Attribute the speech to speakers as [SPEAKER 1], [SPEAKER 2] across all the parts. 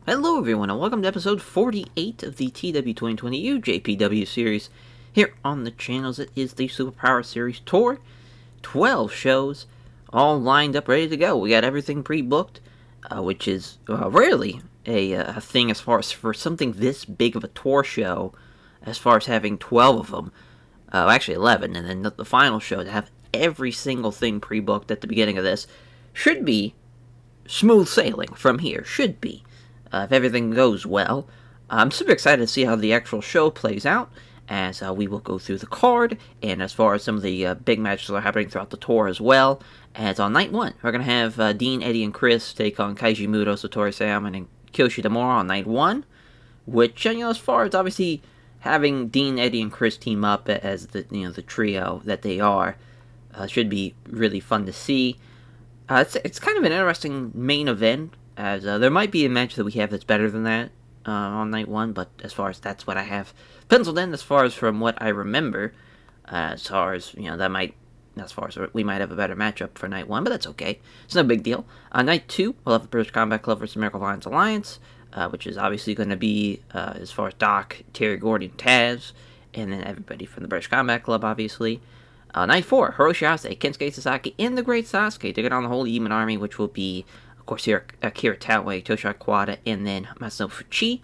[SPEAKER 1] Hello everyone and welcome to episode 48 of the TEW 2020 JPW series here on the channels. It is the Superpower Series Tour. 12 shows all lined up, ready to go. We got everything pre-booked, which is rarely a thing as far as for something this big of a tour show, as far as having 12 of them. Actually 11, and then the final show to have every single thing pre-booked at the beginning of this should be smooth sailing from here. Should be. If everything goes well. I'm super excited to see how the actual show plays out, as we will go through the card, and as far as some of the big matches that are happening throughout the tour as well. As on night one, we're going to have Dean, Eddie, and Chris take on Kaiji Muto, Satori Salmon, and Kyoshi Tamura on night one, which, as far as obviously having Dean, Eddie, and Chris team up as the trio that they are, should be really fun to see. It's kind of an interesting main event, as there might be a match that we have that's better than that on night one, but as far as that's what I have penciled in, as far as from what I remember, as far as we might have a better matchup for night one, but that's okay. It's no big deal. On night two, we'll have the British Combat Club versus Miracle Alliance, which is obviously going to be, as far as Doc, Terry Gordy, and Taz, and then everybody from the British Combat Club, obviously. Night four, Hiroshi Ase, Kensuke Sasaki, and the Great Sasuke taking on the Holy Demon Army, which will be, of course, here Akira Taue, Toshiaki Kawada, and then Masano Fuchi.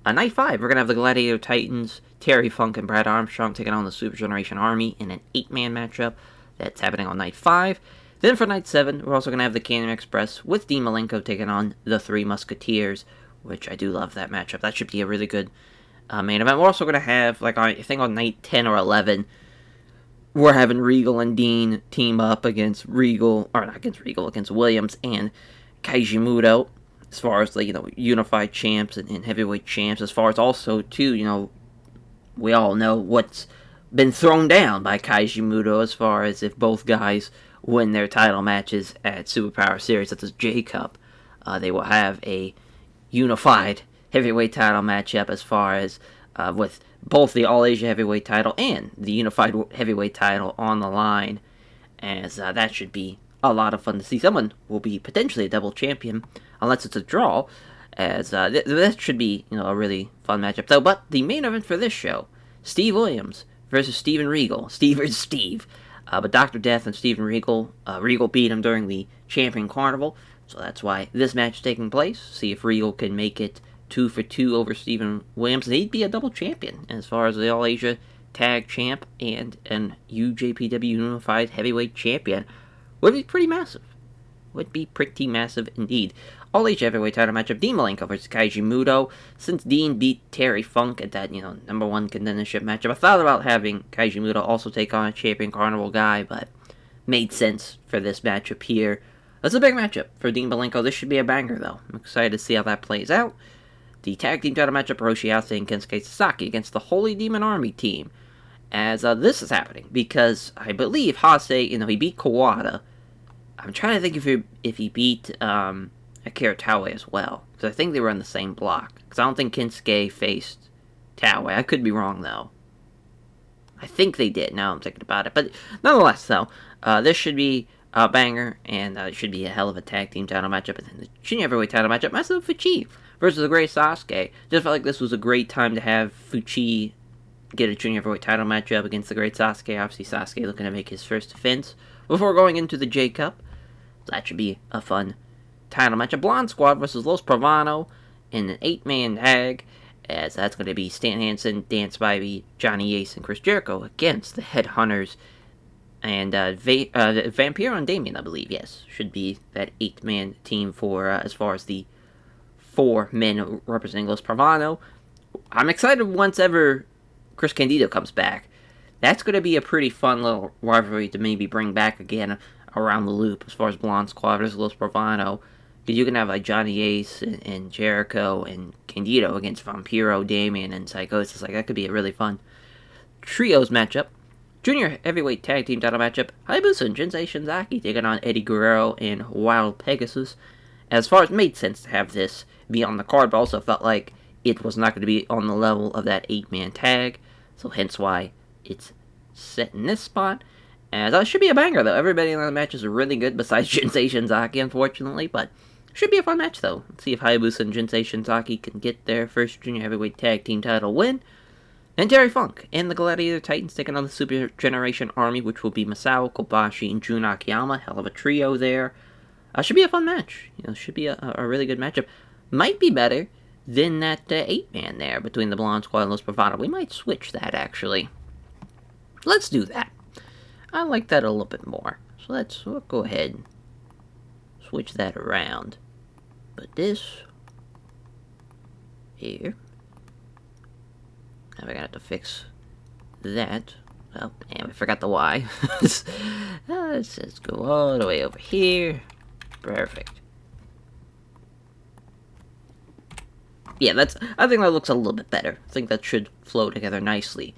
[SPEAKER 1] Night 5, we're going to have the Gladiator Titans, Terry Funk and Brad Armstrong taking on the Super Generation Army in an 8-man matchup. That's happening on Night 5. Then for Night 7, we're also going to have the Canyon Express with Dean Malenko taking on the Three Musketeers, which I do love that matchup. That should be a really good main event. We're also going to have, I think on Night 10 or 11, we're having Regal and Dean team up against against Williams and Kaiji Muto, as far as unified champs and heavyweight champs, as far as also too, we all know what's been thrown down by Kaiji Muto, as far as if both guys win their title matches at Superpower Series at the J Cup, they will have a unified heavyweight title matchup, as far as with both the All Asia heavyweight title and the unified heavyweight title on the line, as that should be a lot of fun to see. Someone will be potentially a double champion, unless it's a draw, as this should be a really fun matchup though. But the main event for this show, Steve Williams versus Steven Regal. Steve is Steve, but Dr. Death and Steven Regal, Regal beat him during the Champion Carnival, so that's why this match is taking place. See if Regal can make it 2 for 2 over Steven Williams, and he'd be a double champion as far as the All Asia Tag Champ and an UJPW Unified Heavyweight Champion. Would be pretty massive. Would be pretty massive indeed. All Asia Heavyweight title matchup, Dean Malenko versus Kaiji Muto. Since Dean beat Terry Funk at that, number one contendership matchup, I thought about having Kaiji Muto also take on a Champion Carnival guy, but made sense for this matchup here. That's a big matchup for Dean Malenko. This should be a banger, though. I'm excited to see how that plays out. The tag team title matchup, Hiroshi Ase and Kensuke Sasaki against the Holy Demon Army team. As this is happening, because I believe Hase, he beat Kawada. I'm trying to think if he beat Akira Taue as well, because I think they were on the same block. Because I don't think Kensuke faced Taue. I could be wrong, though. I think they did, now I'm thinking about it. But nonetheless, though, this should be a banger, and it should be a hell of a tag team title matchup. And then the junior heavyweight title matchup, Masano Fuchi versus the Great Sasuke. Just felt like this was a great time to have Fuchi get a junior heavyweight title matchup against the Great Sasuke. Obviously, Sasuke looking to make his first defense before going into the J Cup. So that should be a fun title matchup. Blonde Squad versus Los Pravano in an 8-man tag, as that's going to be Stan Hansen, Dan Spivey, Johnny Ace, and Chris Jericho against the Headhunters and Vampiro and Damien, I believe. Yes, should be that 8-man team for as far as the 4 men representing Los Pravano. I'm excited once ever Chris Candido comes back. That's going to be a pretty fun little rivalry to maybe bring back again around the loop, as far as Blonde Squad versus Los Pravano. Because you can have Johnny Ace and Jericho and Candido against Vampiro, Damien, and Psychosis. That could be a really fun trios matchup. Junior heavyweight tag team title matchup, Hayabusa and Jinsei Shinzaki taking on Eddie Guerrero and Wild Pegasus. As far as it made sense to have this be on the card, but also felt like it was not going to be on the level of that 8-man tag, so hence why it's set in this spot. As it should be a banger, though. Everybody in the matches are really good, besides Jinsei Shinzaki, unfortunately, but Should be a fun match, though. Let's see if Hayabusa and Jinsei Shinzaki can get their first Junior Heavyweight Tag Team title win. And Terry Funk and the Gladiator Titans taking on the Super Generation Army, which will be Masao, Kobashi, and Jun Akiyama. Hell of a trio there. Should be a fun match. Should be a really good matchup. Might be better than that 8-man there between the Blonde Squad and Los Bravado. We might switch that, actually. Let's do that. I like that a little bit more. So we'll go ahead and switch that around. But this here. Now we're gonna have to fix that. Oh, damn, I forgot the Y. Let's go all the way over here. Perfect. Yeah, I think that looks a little bit better. I think that should flow together nicely.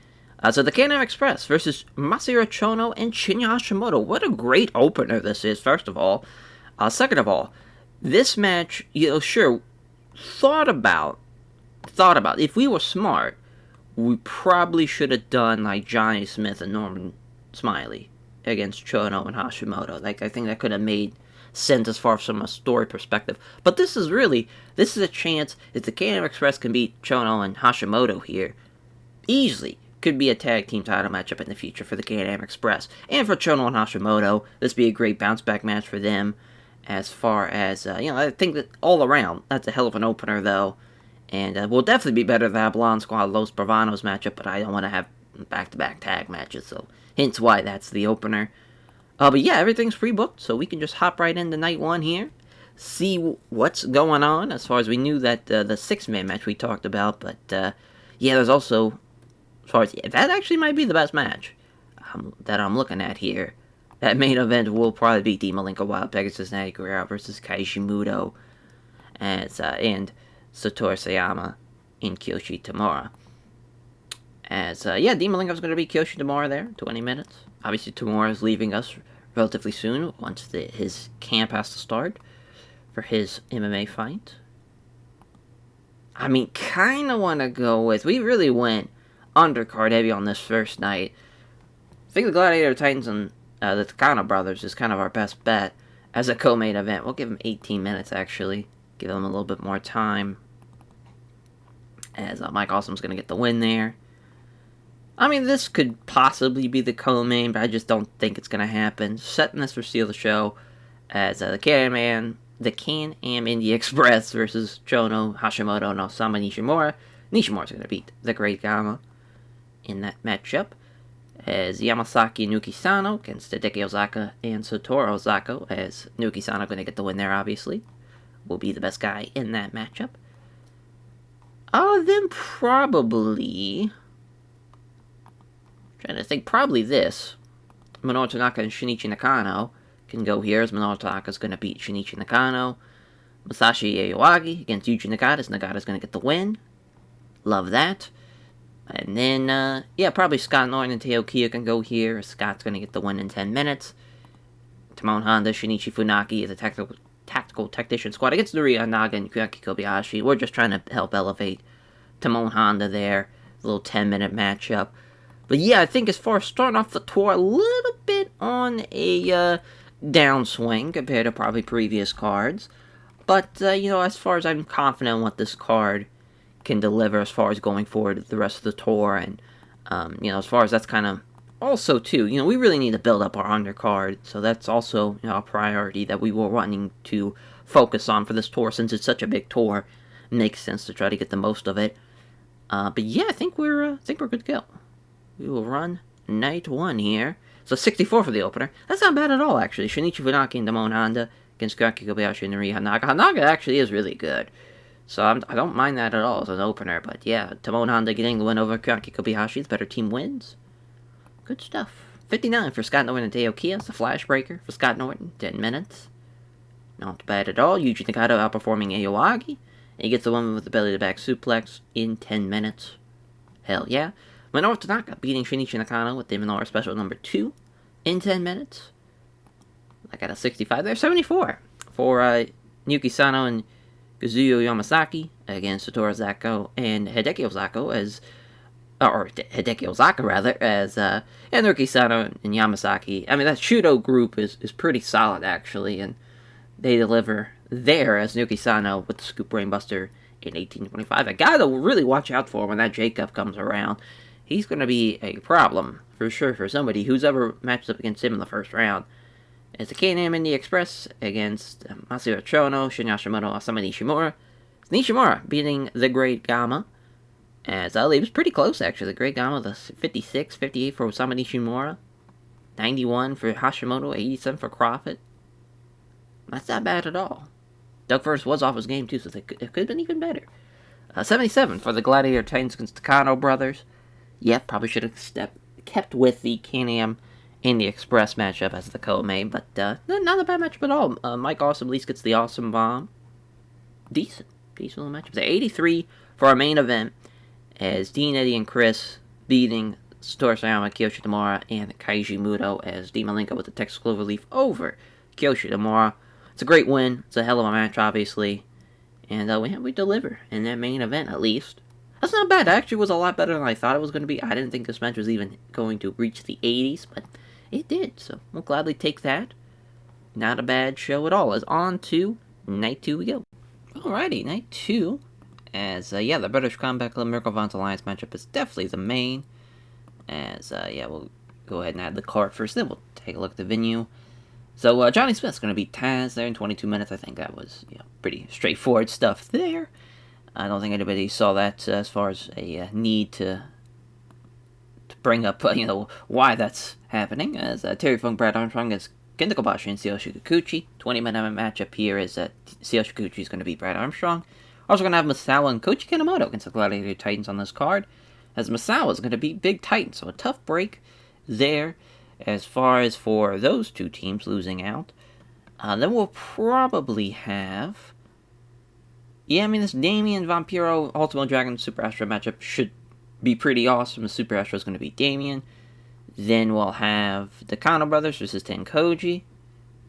[SPEAKER 1] So the Can-Am Express versus Masahiro Chono and Shinya Hashimoto. What a great opener this is, first of all. Second of all, this match, sure, thought about, if we were smart, we probably should have done like Johnny Smith and Norman Smiley against Chono and Hashimoto. Like, I think that could have made sense as far as from a story perspective. But this is a chance, if the Can-Am Express can beat Chono and Hashimoto here, easily could be a tag team title matchup in the future for the Can-Am Express. And for Chono and Hashimoto, this would be a great bounce back match for them. As far as, I think that all around, that's a hell of an opener, though. And will definitely be better than that Blonde Squad Los Bravanos matchup, but I don't want to have back-to-back tag matches, so hence why that's the opener. But yeah, everything's pre-booked, so we can just hop right into night one here, see what's going on, as far as we knew that the 6-man match we talked about, but yeah, there's also, as far as, that actually might be the best match that I'm looking at here. That main event will probably be Dean Malenko, Wild Pegasus, Natty Guerrero versus Kaiichi Muto, and Satoru Sayama and Kiyoshi Tamura. Dean Malenko's going to be Kiyoshi Tamura there, 20 minutes. Obviously, Tamura's leaving us relatively soon, once his camp has to start for his MMA fight. I mean, kind of want to go with, we really went undercard heavy on this first night. I think the Gladiator Titans and the Takano Brothers is kind of our best bet as a co-main event. We'll give them 18 minutes, actually. Give them a little bit more time. As Mike Awesome's going to get the win there. I mean, this could possibly be the co-main, but I just don't think it's going to happen. Setting this for Steal the Show as the Can-Am Indie Express versus Chono, Hashimoto, and Osama Nishimura. Nishimura's going to beat the Great Gama in that matchup. As Yamasaki and Nuki Sano against Hideki Ozaka and Satoru Ozako, as Nuki Sano going to get the win there, obviously. Will be the best guy in that matchup. Then probably, trying to think, probably this. Minoru Tanaka and Shinichi Nakano can go here, as Minoru Tanaka's going to beat Shinichi Nakano. Masashi Aoyagi against Yuji Nagata, as Nagata's going to get the win. Love that. And then, probably Scott Norton and Teo Kia can go here. Scott's going to get the win in 10 minutes. Tamon Honda, Shinichi Funaki is a tactical technician squad against Noriya Naga and Kuyaki Kobayashi. We're just trying to help elevate Tamon Honda there. A little 10-minute matchup. But yeah, I think as far as starting off the tour, a little bit on a downswing compared to probably previous cards. But, as far as I'm confident in what this card can deliver as far as going forward the rest of the tour, and as far as that's kind of also too, we really need to build up our undercard, so that's also a priority that we were wanting to focus on for this tour, since it's such a big tour. It makes sense to try to get the most of it. But yeah, I think we're good to go. We will run night one here. So 64 for the opener. That's not bad at all, actually. Shinichi Funaki and Damon Honda against Kuyaki Kobayashi and Noriya Hanaga. Hanaga actually is really good. So I don't mind that at all as an opener. But yeah, Tamon Honda getting the win over Kuyaki Kobayashi. The better team wins. Good stuff. 59 for Scott Norton and Teo Kia. It's a flash breaker for Scott Norton. 10 minutes. Not bad at all. Yuji Nagata outperforming Aoyagi. And he gets the win with the belly-to-back suplex in 10 minutes. Hell yeah. Minoru Tanaka beating Shinichi Nakano with the Minoru Special number 2 in 10 minutes. I got a 65 there. 74 for Nuki Sano and Kazuyo Yamasaki against Satoru Ozako and Hideki Ozako as and Nuki Sano and Yamasaki. I mean, that Shudo group is pretty solid, actually, and they deliver there as Nuki Sano with the Scoop Brainbuster in 1825. A guy that will really watch out for when that J-Cup comes around. He's going to be a problem, for sure, for somebody who's ever matched up against him in the first round. As the K&M Indy Express against Masahiro Chono, Shin Yashimoto, Asama Nishimura. Nishimura beating the Great Gama. As it was pretty close, actually. The Great Gama, the 56, 58 for Osama Nishimura. 91 for Hashimoto, 87 for Crawford. That's not bad at all. Doug First was off his game, too, so it could have been even better. 77 for the Gladiator Titans against the Kano brothers. Yeah, probably should have kept with the Can-Am and the Express matchup as the co-main, but not a bad matchup at all. Mike Awesome at least gets the Awesome Bomb. Decent little matchup. 83 for our main event, as Dean, Eddie, and Chris beating Satoru Sayama, Kiyoshi Tamura, and Kaiji Muto as Dean Malenko with the Texas Cloverleaf over Kiyoshi Tamura. It's a great win. It's a hell of a match, obviously. And we deliver in that main event, at least. That's not bad. It actually was a lot better than I thought it was going to be. I didn't think this match was even going to reach the 80s, but it did. So we'll gladly take that. Not a bad show at all. As on to Night 2 we go. Alrighty, Night 2. As, the British Combat Club Miracle Vance Alliance matchup is definitely the main. As, we'll go ahead and add the card first, then we'll take a look at the venue. So, Johnny Smith's going to beat Taz there in 22 minutes. I think that was, pretty straightforward stuff there. I don't think anybody saw that as far as a need to bring up, why that's happening. As Terry Funk, Brad Armstrong against Kenta Kobashi and Tsuyoshi Kikuchi. 20-minute matchup here is Tsuyoshi Kikuchi is going to beat Brad Armstrong. Also going to have Misawa and Koichi Kanemoto against the Gladiator Titans on this card. As Misawa is going to beat Big Titan, so a tough break there. As far as for those two teams losing out, then we'll probably have... this Damien Vampiro Ultimo Dragon Super Astro matchup should be pretty awesome. The Super Astro is going to be Damien. Then we'll have the Kano brothers versus Tenkoji.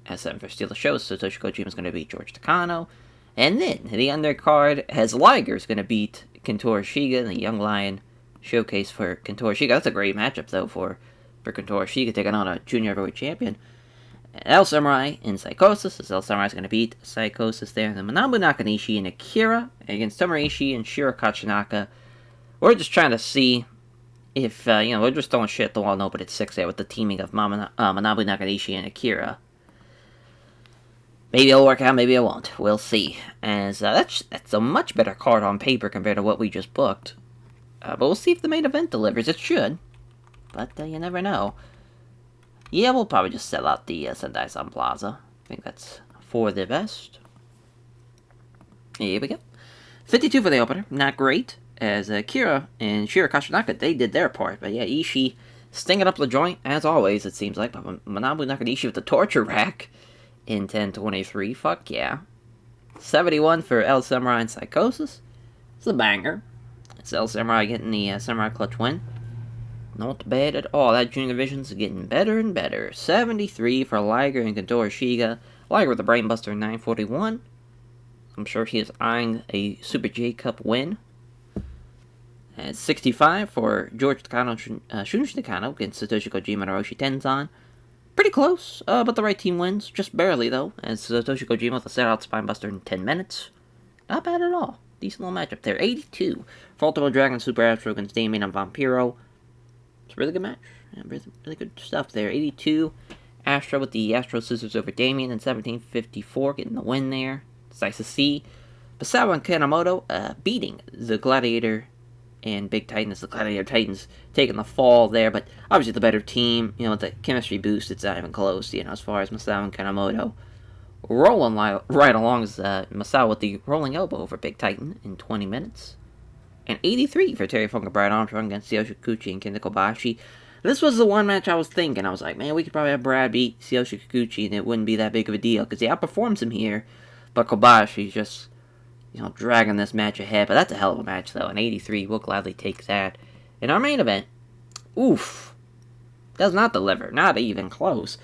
[SPEAKER 1] S7 for Steal the Show, Satoshi Kojima is going to beat George Takano. And then the undercard has Liger is going to beat Kentaro Shiga in the Young Lion Showcase for Kentaro Shiga. That's a great matchup, though, for Kentaro Shiga taking on a junior heavyweight champion. El Samurai in Psychosis, as El Samurai is going to beat Psychosis there. And then Manabu Nakanishi and Akira against Tomohiro Ishii and Shiro Kachinaka. We're just trying to see if, we're just throwing shit at the wall. No, but it's 6 there with the teaming of Manabu Nakanishi and Akira. Maybe it'll work out, maybe it won't. We'll see. As that's a much better card on paper compared to what we just booked. But we'll see if the main event delivers. It should. But you never know. Yeah, we'll probably just sell out the Sendai Sun Plaza. I think that's for the best. Here we go. 52 for the opener. Not great. As Kira and Shiro Kashinaka, they did their part. But yeah, Ishii stinging up the joint, as always, it seems like. But Manabu Nakanishi with the torture rack in 10-23. Fuck yeah. 71 for El Samurai and Psychosis. It's a banger. It's El Samurai getting the Samurai Clutch win. Not bad at all. That junior division's getting better and better. 73 for Liger and Kentaro Shiga. Liger with the Brainbuster 941. I'm sure he is eyeing a Super J Cup win. And 65 for George Takano, Shunichi Takano against Satoshi Kojima and Hiroshi Tenzan. Pretty close, but the right team wins. Just barely, though, as Satoshi Kojima with a set-out Spinebuster in 10 minutes. Not bad at all. Decent little matchup there. 82 for Ultimo Dragon Super Astro against Damien and Vampiro. It's a really good match. Yeah, really good stuff there. 82. Astro with the Astro Scissors over Damien in 1754, getting the win there. It's nice to see. Misawa and Kanemoto beating the Gladiator and Big Titan as the Gladiator Titans taking the fall there. But obviously the better team. With the chemistry boost, it's not even close. As far as Misawa and Kanemoto rolling right along as Misawa with the rolling elbow over Big Titan in 20 minutes. And 83 for Terry Funk and Brad Armstrong against Tsuyoshi Kikuchi and Kenta Kobashi. This was the one match I was thinking. I was like, man, we could probably have Brad beat Tsuyoshi Kikuchi and it wouldn't be that big of a deal. Because he outperforms him here. But Kobashi's just, dragging this match ahead. But that's a hell of a match, though. And 83, we'll gladly take that. In our main event, oof. Does not deliver. Not even close.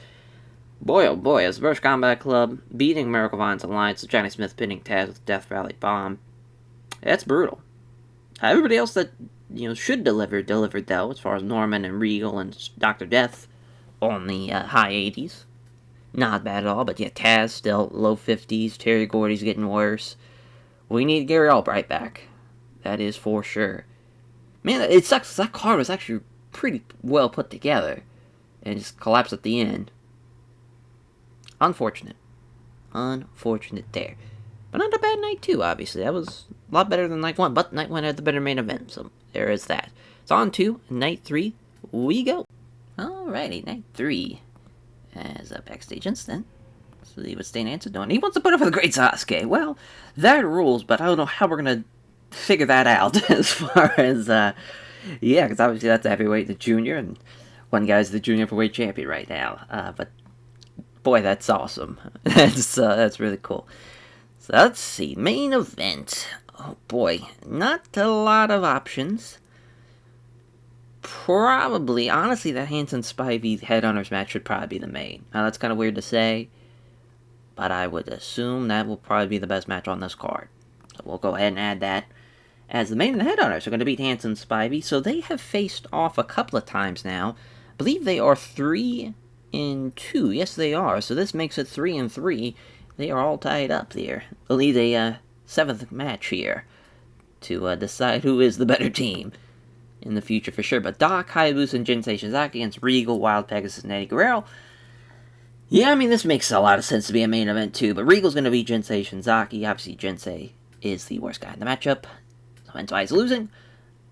[SPEAKER 1] Boy, oh boy, as British Combat Club beating Miracle Vance Alliance, Johnny Smith pinning Taz with Death Valley Bomb. That's brutal. Everybody else that, should delivered, though, as far as Norman and Regal and Dr. Death on the high 80s. not bad at all. But yeah, Taz still low 50s. Terry Gordy's getting worse. We need Gary Albright back. That is for sure. Man, it sucks. That card was actually pretty well put together. And just collapsed at the end. Unfortunate. Unfortunate there. But not a bad night, too, obviously. That was a lot better than night 1. But night 1 had the better main event. So there is that. So on to night 3. We go. Alrighty, night 3. As a backstage incident. So see what Stan Hansen doing. He wants to put up with the Great Sasuke. Well, that rules, but I don't know how we're going to figure that out as far as, yeah, because obviously that's the heavyweight, the junior, and one guy's the junior heavyweight champion right now. But boy, that's awesome. That's really cool. So let's see, main event. Oh boy, not a lot of options. Probably, honestly, that Hansen Spivey Headhunters match should probably be the main. Now that's kind of weird to say, but I would assume that will probably be the best match on this card. So we'll go ahead and add that. As the main and the Headhunters are going to beat Hansen Spivey, so they have faced off a couple of times now. I believe they are 3-2. Yes, they are. So this makes it 3-3. They are all tied up there. They'll need a 7th match here to decide who is the better team in the future for sure. But Doc, Hayabusa, and Jinsei Shinzaki against Regal, Wild Pegasus, and Eddie Guerrero. Yeah, I mean, this makes a lot of sense to be a main event too. But Regal's going to beat Jinsei Shinzaki. Obviously, Jinsei is the worst guy in the matchup. Hence why he's losing.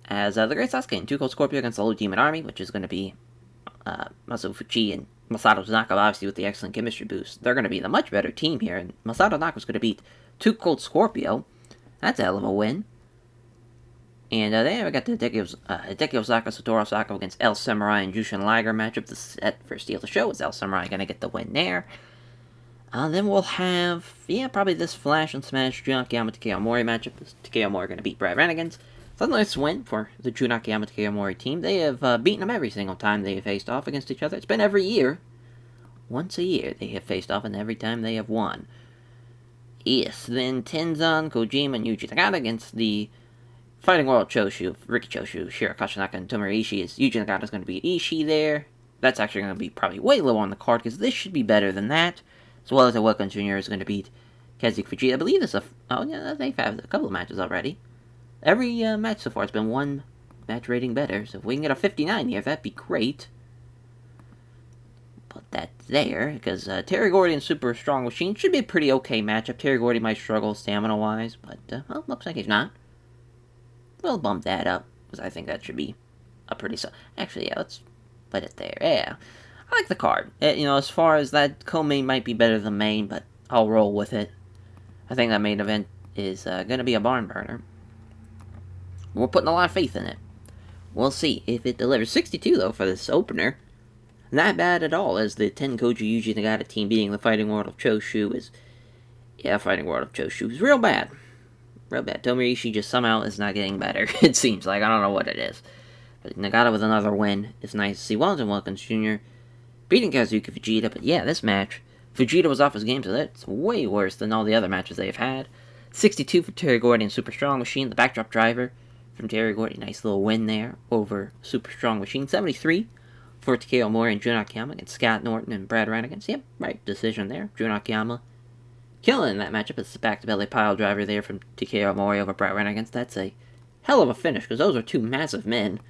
[SPEAKER 1] As the Great Sasuke and 2 Cold Scorpio against the Blue Demon Army, which is going to be Masato Fuji and Masato Tanaka, obviously with the excellent chemistry boost. They're going to be the much better team here, and Masato Tanaka's going to beat 2 Cold Scorpio. That's a hell of a win. And then we got the Hideki Osaka, Satoru Osaka against El Samurai and Jushin Liger matchup. The set for Steal the Show is El Samurai going to get the win there. Then we'll have, probably this Flash and Smash Jun Akiyama Takeo Mori matchup. Takeo Mori going to beat Brad Renegans. So a nice win for the Jun Akiyama Takeo Mori team. They have beaten them every single time they have faced off against each other. It's been every year. Once a year they have faced off, and every time they have won. Yes, then Tenzan, Kojima, and Yuji Nagata against the Fighting World Choshu, Riki Choshu, Shiro Kashinaka, and Tomohiro Ishii. Yuji Nagata's going to beat Ishii there. That's actually going to be probably way low on the card, because this should be better than that. As well as Welcome Jr. is going to beat Kazuki Fujita. I believe this is they've had a couple of matches already. Every match so far has been one match rating better, so if we can get a 59 here, that'd be great. Put that there, because Terry Gordy and Super Strong Machine should be a pretty okay matchup. Terry Gordy might struggle stamina-wise, but, well, looks like he's not. We'll bump that up, because I think that should be a pretty... Actually, yeah, let's put it there. Yeah, I like the card. As far as that, co-main might be better than main, but I'll roll with it. I think that main event is going to be a barn burner. We're putting a lot of faith in it. We'll see if it delivers. 62, though, for this opener. Not bad at all, as the Tenkoju Yuji Nagata team beating the Fighting World of Choshu is... Yeah, Fighting World of Choshu is real bad. Real bad. Tomohiro Ishii just somehow is not getting better, it seems like. I don't know what it is. But Nagata with another win. It's nice to see Wellington Wilkins Jr. beating Kazuki Fujita. But yeah, this match, Fujita was off his game, so that's way worse than all the other matches they've had. 62 for Terry Gordy and Super Strong Machine, the backdrop driver from Terry Gordy. Nice little win there over Super Strong Machine. 73 for Takeo Mori and Jun Akiyama against Scott Norton and Brad Renegans. Yep, right decision there. Jun Akiyama killing that matchup. It's the back-to-belly pile driver there from Takeo Mori over Brad Renegans. That's a hell of a finish, because those are two massive men.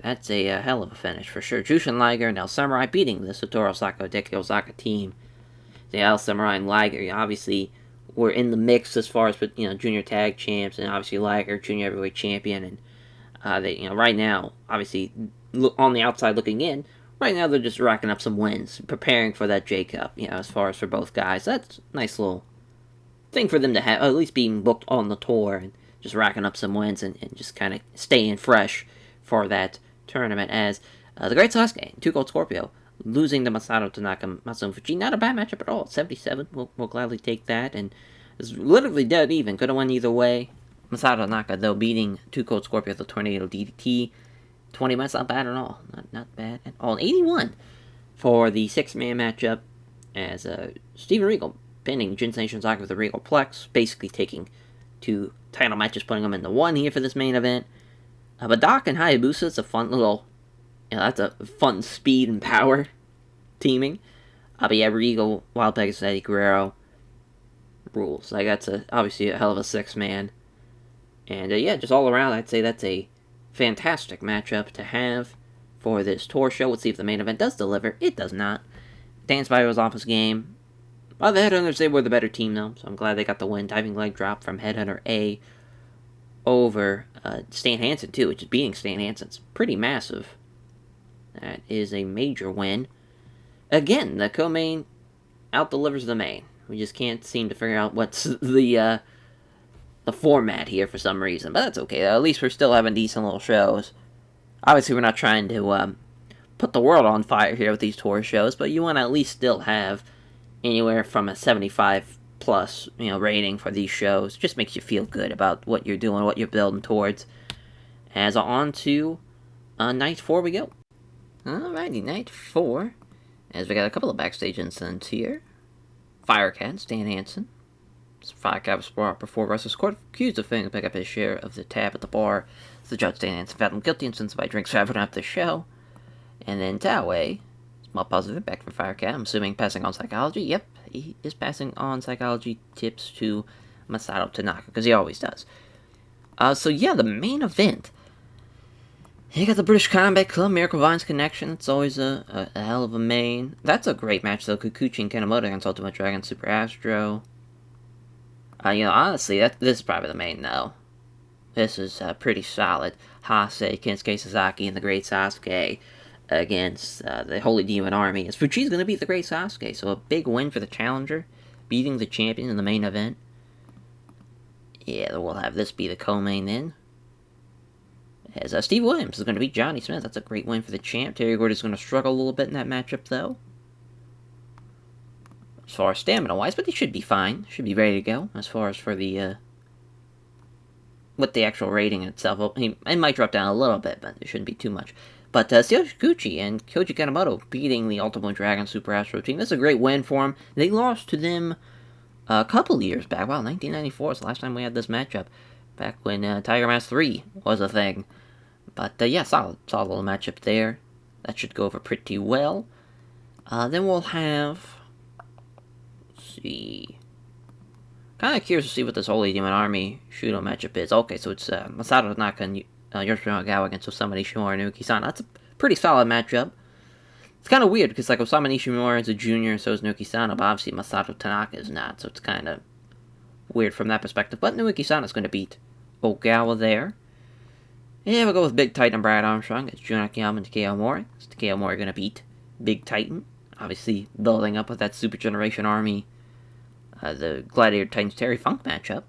[SPEAKER 1] That's a hell of a finish for sure. Jushin Liger and El Samurai beating the Satoru Osaka, Hideki Osaka team. The El Samurai and Liger obviously were in the mix as far as junior tag champs, and obviously Liger junior heavyweight champion, and they right now obviously on the outside looking in, right now they're just racking up some wins, preparing for that J Cup. As far as for both guys, that's a nice little thing for them to have, at least being booked on the tour and just racking up some wins and just kind of staying fresh for that tournament. As the Great Sasuke, 2 Gold Scorpio, losing to Masato Tanaka, Masato Fuji. Not a bad matchup at all. 77, we'll gladly take that, and it's literally dead even. Could have won either way. Masato Tanaka, though, beating 2 Gold Scorpio with the Tornado DDT. 20 minutes, not bad at all. Not bad at all. 81 for the 6-man matchup, as Steven Regal pinning Jinsei Shinzaki with the Regal Plex, basically taking 2 title matches, putting them into 1 here for this main event. But Doc and Hayabusa, it's a fun little, that's a fun speed and power teaming. But yeah, Regal, Wild Pegasus, Eddie Guerrero rules. Like, that's obviously a hell of a six-man. And yeah, just all around, I'd say that's a fantastic matchup to have for this tour show. Let's see if the main event does deliver. It does not. Dan Spyro's office game. Well, the Headhunters, they were the better team, though, so I'm glad they got the win. Diving leg drop from Headhunter A over Stan Hansen, too, which is beating Stan Hansen's pretty massive. That is a major win. Again, the co-main out-delivers the main. We just can't seem to figure out what's the format here for some reason, but that's okay. At least we're still having decent little shows. Obviously, we're not trying to put the world on fire here with these tour shows, but you want to at least still have anywhere from a 75 plus, rating for these shows. Just makes you feel good about what you're doing, what you're building towards. As on to night 4 we go. Alrighty, night 4. As we got a couple of backstage incidents here. Firecat, Stan Hansen. Firecat was brought before Russell's court, accused of failing to pick up his share of the tab at the bar. The judge, Stan Hansen, found him guilty and sentenced by drinks for having up the show. And then TEW, small positive impact for Firecat. I'm assuming passing on psychology. Yep, he is passing on psychology tips to Masato Tanaka, because he always does. So yeah, the main event. You got the British Combat Club, Miracle Vines Connection. It's always a hell of a main. That's a great match, though. Kikuchi and Kanemoto against Ultimate Dragon, Super Astro. Honestly, this is probably the main, though. This is pretty solid. Hase, Kensuke Sasaki, and the Great Sasuke against the Holy Demon Army. As Fuji's going to beat the Great Sasuke, so a big win for the challenger, beating the champion in the main event. Yeah, we'll have this be the co-main then. As Steve Williams is going to beat Johnny Smith. That's a great win for the champ. Terry Gordy's going to struggle a little bit in that matchup, though. As far as stamina-wise, but he should be fine. Should be ready to go. As far as for the, with the actual rating itself, it might drop down a little bit, but it shouldn't be too much. But Kikuchi and Koji Kanemoto beating the Ultimate Dragon Super Astro team. That's a great win for them. They lost to them a couple years back. Wow, 1994 is the last time we had this matchup. Back when Tiger Mask 3 was a thing. But yeah, solid little matchup there. That should go over pretty well. Then we'll have... Let's see... Kind of curious to see what this Holy Demon Army Shudo matchup is. Okay, so it's Masato Tanaka and Yoshiro Ogawa against Osama Nishimura and Naoki-Sana. That's a pretty solid matchup. It's kind of weird, because like Osama Nishimura is a junior, and so is Naoki-Sana, but obviously Masato Tanaka is not, so it's kind of weird from that perspective. But Naoki-Sana is going to beat Ogawa there. Yeah, we'll go with Big Titan and Brad Armstrong. It's Jun Akiyama and Takeo Mori. Is Takeo Mori going to beat Big Titan? Obviously, building up with that Super Generation Army, the Gladiator Titans Terry Funk matchup.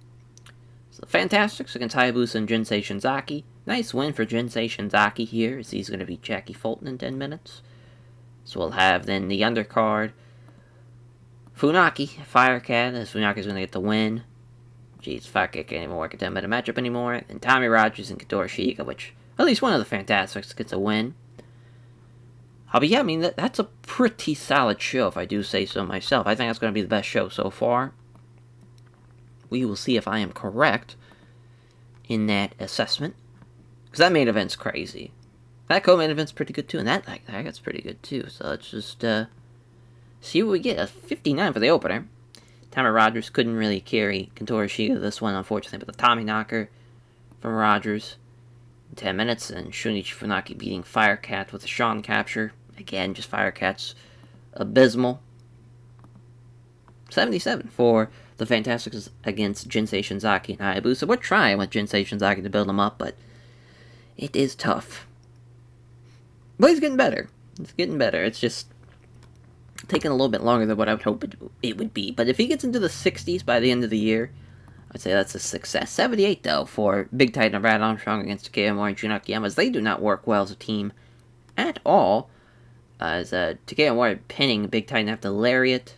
[SPEAKER 1] So, Fantastics against Hayabusa and Jinsei Shinzaki. Nice win for Jinsei Shinzaki here, as he's going to beat Jackie Fulton in 10 minutes. So, we'll have then the undercard Funaki, Firecat, as Funaki's going to get the win. Jeez, Firecat can't even work a 10-minute matchup anymore. And Tommy Rogers and Katori Shiga, which at least one of the Fantastics gets a win. But yeah, I mean, that's a pretty solid show, if I do say so myself. I think that's going to be the best show so far. We will see if I am correct in that assessment. Because that main event's crazy. That co-main event's pretty good, too. And that gets pretty good, too. So let's just see what we get. A 59 for the opener. Tommy Rogers couldn't really carry Katori Shiga this one, unfortunately, but the Tommy Knocker from Rogers in 10 minutes, and Shunichi Funaki beating Firecat with a Sean capture. Again, just Firecat's abysmal. 77 for the Fantastics against Jinsei Shinzaki and Hayabusa. We're trying with Jinsei Shinzaki to build them up, but it is tough. But he's getting better. It's getting better. It's just taking a little bit longer than what I would hope it would be. But if he gets into the 60s by the end of the year, I'd say that's a success. 78, though, for Big Titan and Brad Armstrong against Takeo Mori and Jun Akiyama, as they do not work well as a team at all. As Takeo Mori pinning Big Titan after Lariat,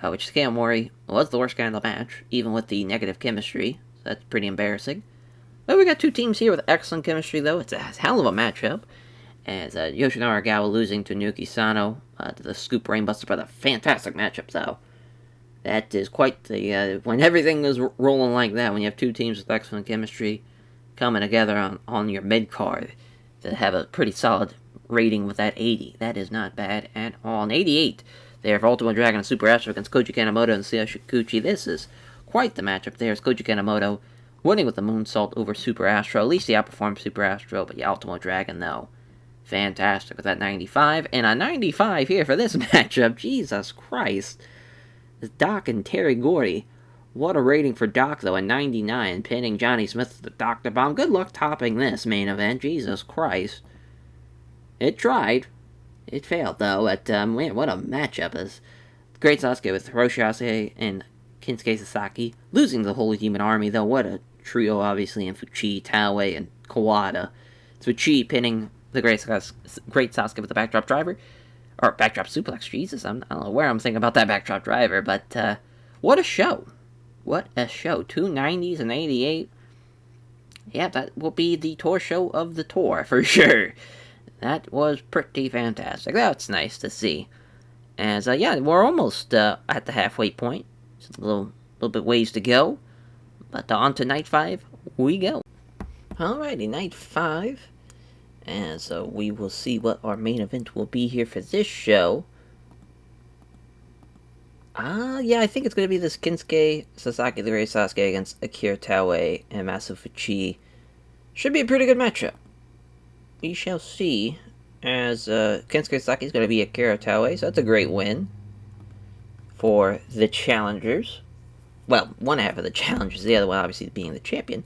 [SPEAKER 1] which Takeo Mori was the worst guy in the match, even with the negative chemistry. So that's pretty embarrassing. But we got two teams here with excellent chemistry, though. It's a hell of a matchup. As Yoshinari Ogawa losing to Naoki Sano, to the Scoop Brainbuster, but a fantastic matchup, though. That is quite the, when everything is rolling like that, when you have two teams with excellent chemistry coming together on your mid-card, to have a pretty solid rating with that 80. That is not bad at all. And 88, there for Ultimo Dragon and Super Astro against Koji Kanemoto and Seiya Shikuchi. This is quite the matchup. There's Koji Kanemoto winning with the Moonsault over Super Astro. At least he outperformed Super Astro, but yeah, Ultimo Dragon, though, fantastic with that 95. And a 95 here for this matchup. Jesus Christ. It's Doc and Terry Gordy. What a rating for Doc, though, a 99, pinning Johnny Smith with the Dr. Bomb. Good luck topping this main event. Jesus Christ. It tried. It failed, though. Man, what a matchup. As Great Sasuke with Hiroshi Ase and Kinsuke Sasaki. Losing the Holy Demon Army, though. What a trio, obviously, in Fuchi, Taue, and Kawada. It's Fuchi pinning the Great Sasuke with the backdrop driver. Or backdrop suplex. Jesus, I don't know where I'm thinking about that backdrop driver. But what a show. What a show. 2 90s and 88. Yeah, that will be the tour show of the tour, for sure. That was pretty fantastic. That's nice to see. As, yeah, we're almost at the halfway point. Just a little bit ways to go. But on to Night 5 we go. Alrighty, Night 5. As we will see what our main event will be here for this show. Yeah, I think it's going to be this Kinsuke Sasaki, the Great Sasuke, against Akira Taue and Masu Fuchi. Should be a pretty good matchup. We shall see, as Kinsuke Sasaki is going to be Akira Taue, so that's a great win for the challengers. Well, one half of the challengers, the other one obviously being the champion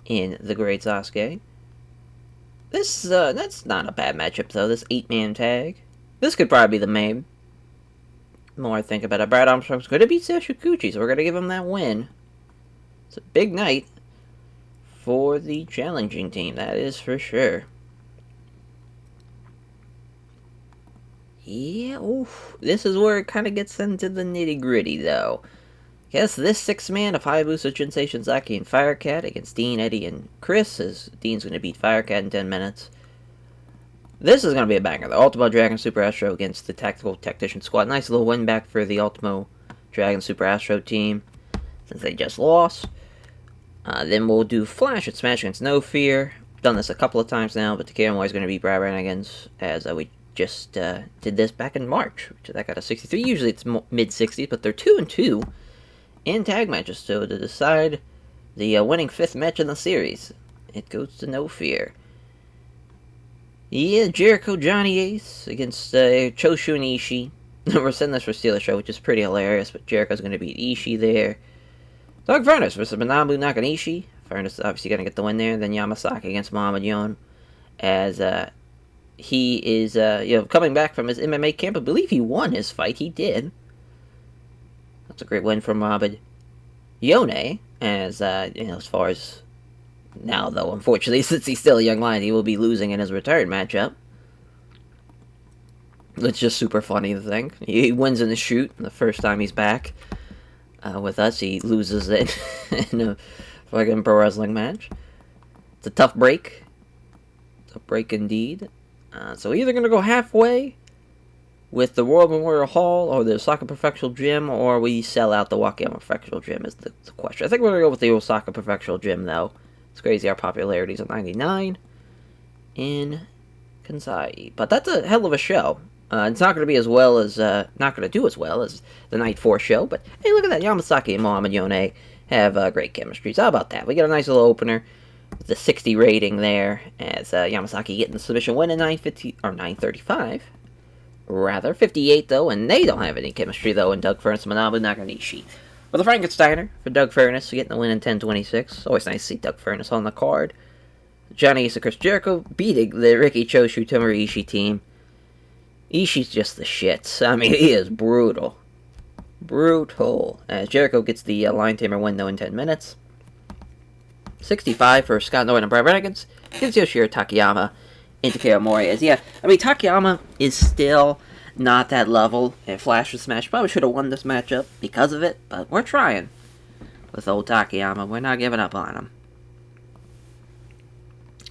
[SPEAKER 1] in the Great Sasuke. That's not a bad matchup, though, this 8-man tag. This could probably be the main. The more I think about it, Brad Armstrong's going to beat Seiya Shikuchi, so we're going to give him that win. It's a big night for the challenging team, that is for sure. Yeah, oof. This is where it kind of gets into the nitty-gritty, though. Guess this 6-man of Hayabusa, Jinsei, Shinzaki, and Firecat against Dean, Eddie, and Chris, as Dean's going to beat Firecat in 10 minutes. This is going to be a banger. The Ultimo Dragon Super Astro against the Tactical Tactician Squad. Nice little win back for the Ultimo Dragon Super Astro team, since they just lost. Then we'll do Flash and Smash against No Fear. Done this a couple of times now, but Takeda Moy is going to beat Brad Brannigan's, as we just did this back in March, which that got a 63. Usually it's mid-60s, but they're 2-2 in tag matches, so to decide the winning 5th match in the series, it goes to No Fear. Yeah, Jericho, Johnny Ace against Choshu and Ishii. We're setting this for Steelers Show, which is pretty hilarious, but Jericho's going to beat Ishii there. Doug Furnace versus Manabu Nakanishi. Furnace is obviously going to get the win there. Then Yamasaki against Muhammad Yon, as he is coming back from his MMA camp. I believe he won his fight. He did. That's a great win for Muhammad Yone, as as far as now, though, unfortunately, since he's still a young lion, he will be losing in his return matchup. It's just super funny to think. He wins in the shoot the first time he's back with us. He loses it in a fucking pro wrestling match. It's a tough break. It's a break indeed. So either going to go halfway with the World Memorial Hall or the Osaka Prefectural Gym, or we sell out the Wakayama Prefectural Gym is the question. I think we're going to go with the Osaka Prefectural Gym, though. It's crazy our popularity is at 99 in Kansai. But that's a hell of a show. It's not going to be as well as, not going to do as well as the Night 4 show, but hey, look at that. Yamasaki and Muhammad Yone have great chemistry. So how about that? We got a nice little opener with the 60 rating there, as Yamasaki getting the submission win at 935. Rather, 58 though, and they don't have any chemistry though in Doug Furnace and Manabu Nakanishi. But the Frankensteiner for Doug Furnace getting the win in 10:26. Always nice to see Doug Furnace on the card. Johnny Ace and Chris Jericho beating the Riki Choshu Tomoru Ishii team. Ishii's just the shits. I mean, he is brutal. Brutal. As Jericho gets the Lion Tamer win though in 10 minutes. 65 for Scott Norton and Brad Renegades. Gives Yoshihiro Takayama into Takeo Mori. As, yeah, I mean, Takayama is still not that level in Flash and Smash. Probably should have won this matchup because of it, but we're trying with old Takayama. We're not giving up on him.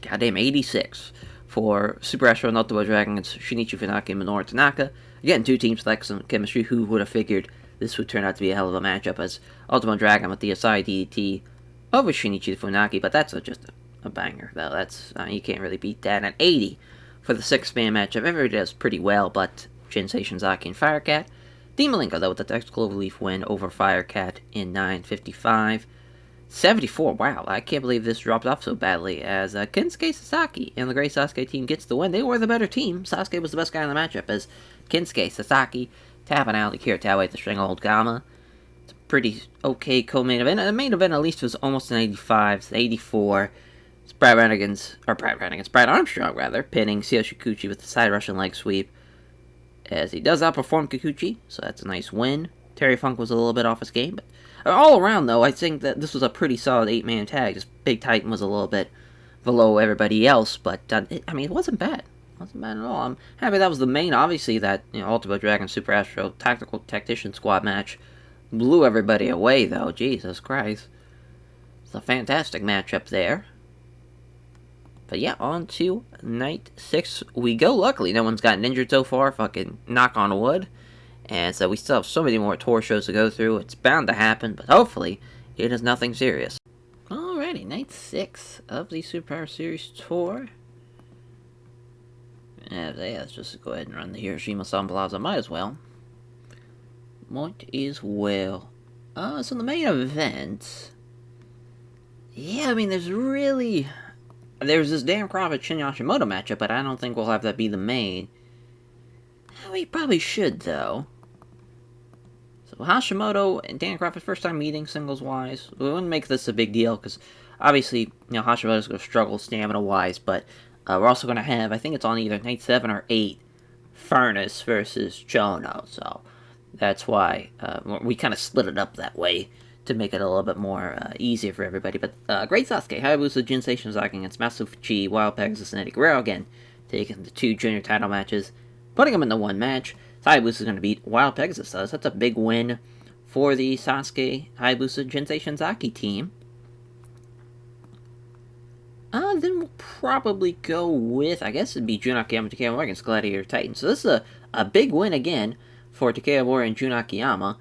[SPEAKER 1] Goddamn, 86 for Super Astro and Ultimo Dragon against Shinichi Funaki and Minoru Tanaka. Again, two teams with excellent chemistry. Who would have figured this would turn out to be a hell of a matchup, as Ultimo Dragon with the Asai DDT over Shinichi Funaki, but that's just a banger, though. That's you can't really beat that. And 80 for the 6-man matchup. Everybody does pretty well, but Jinsei Shinzaki and Firecat. Dean Malenko, though, with the Tactical Relief win over Firecat in 9:55. 74, wow, I can't believe this dropped off so badly, as Kensuke Sasaki and the Great Sasuke team gets the win. They were the better team. Sasuke was the best guy in the matchup, as Kensuke Sasaki tapping out Akira Taue at the Stranglehold Gamma. It's a pretty okay co-main event. The main event, at least, was almost an 85, 84. It's Brad Armstrong, pinning Seo Shikuchi with the side Russian leg sweep, as he does outperform Kikuchi, so that's a nice win. Terry Funk was a little bit off his game, but all around, though, I think that this was a pretty solid 8-man tag. Just Big Titan was a little bit below everybody else, but, it wasn't bad. It wasn't bad at all. I'm happy that was the main. Obviously, that Ultimate Dragon Super Astro Tactical Tactician Squad match blew everybody away, though. Jesus Christ. It's a fantastic matchup there. But yeah, on to night 6 we go. Luckily, no one's gotten injured so far. Fucking knock on wood. And so we still have so many more tour shows to go through. It's bound to happen, but hopefully it is nothing serious. Alrighty, night 6 of the Superpower Series Tour. Yeah, let's just go ahead and run the Hiroshima Sun Plaza. Might as well. So the main event... Yeah, there's this Dan Crawford Shin Yashimoto matchup, but I don't think we'll have that be the main. We probably should, though. So Hashimoto and Dan Crawford, first time meeting singles-wise. We wouldn't make this a big deal, because obviously, Hashimoto's going to struggle stamina-wise, but we're also going to have, I think it's on either night 7 or 8, Furnace versus Chono, so that's why we kind of split it up that way to make it a little bit more easier for everybody. But Great Sasuke, Hayabusa, Jinsei Shinzaki against Masufuchi, Wild Pegasus, and Eddie Guerrero again, taking the 2 junior title matches, putting them in the 1 match. Hayabusa is going to beat Wild Pegasus, so that's a big win for the Sasuke, Hayabusa, Jinsei Shinzaki team. Then we'll probably go with, I guess it'd be Jun Akiyama Takeo Mori against Gladiator Titan. So this is a big win again for Takeo Mori and Jun Akiyama,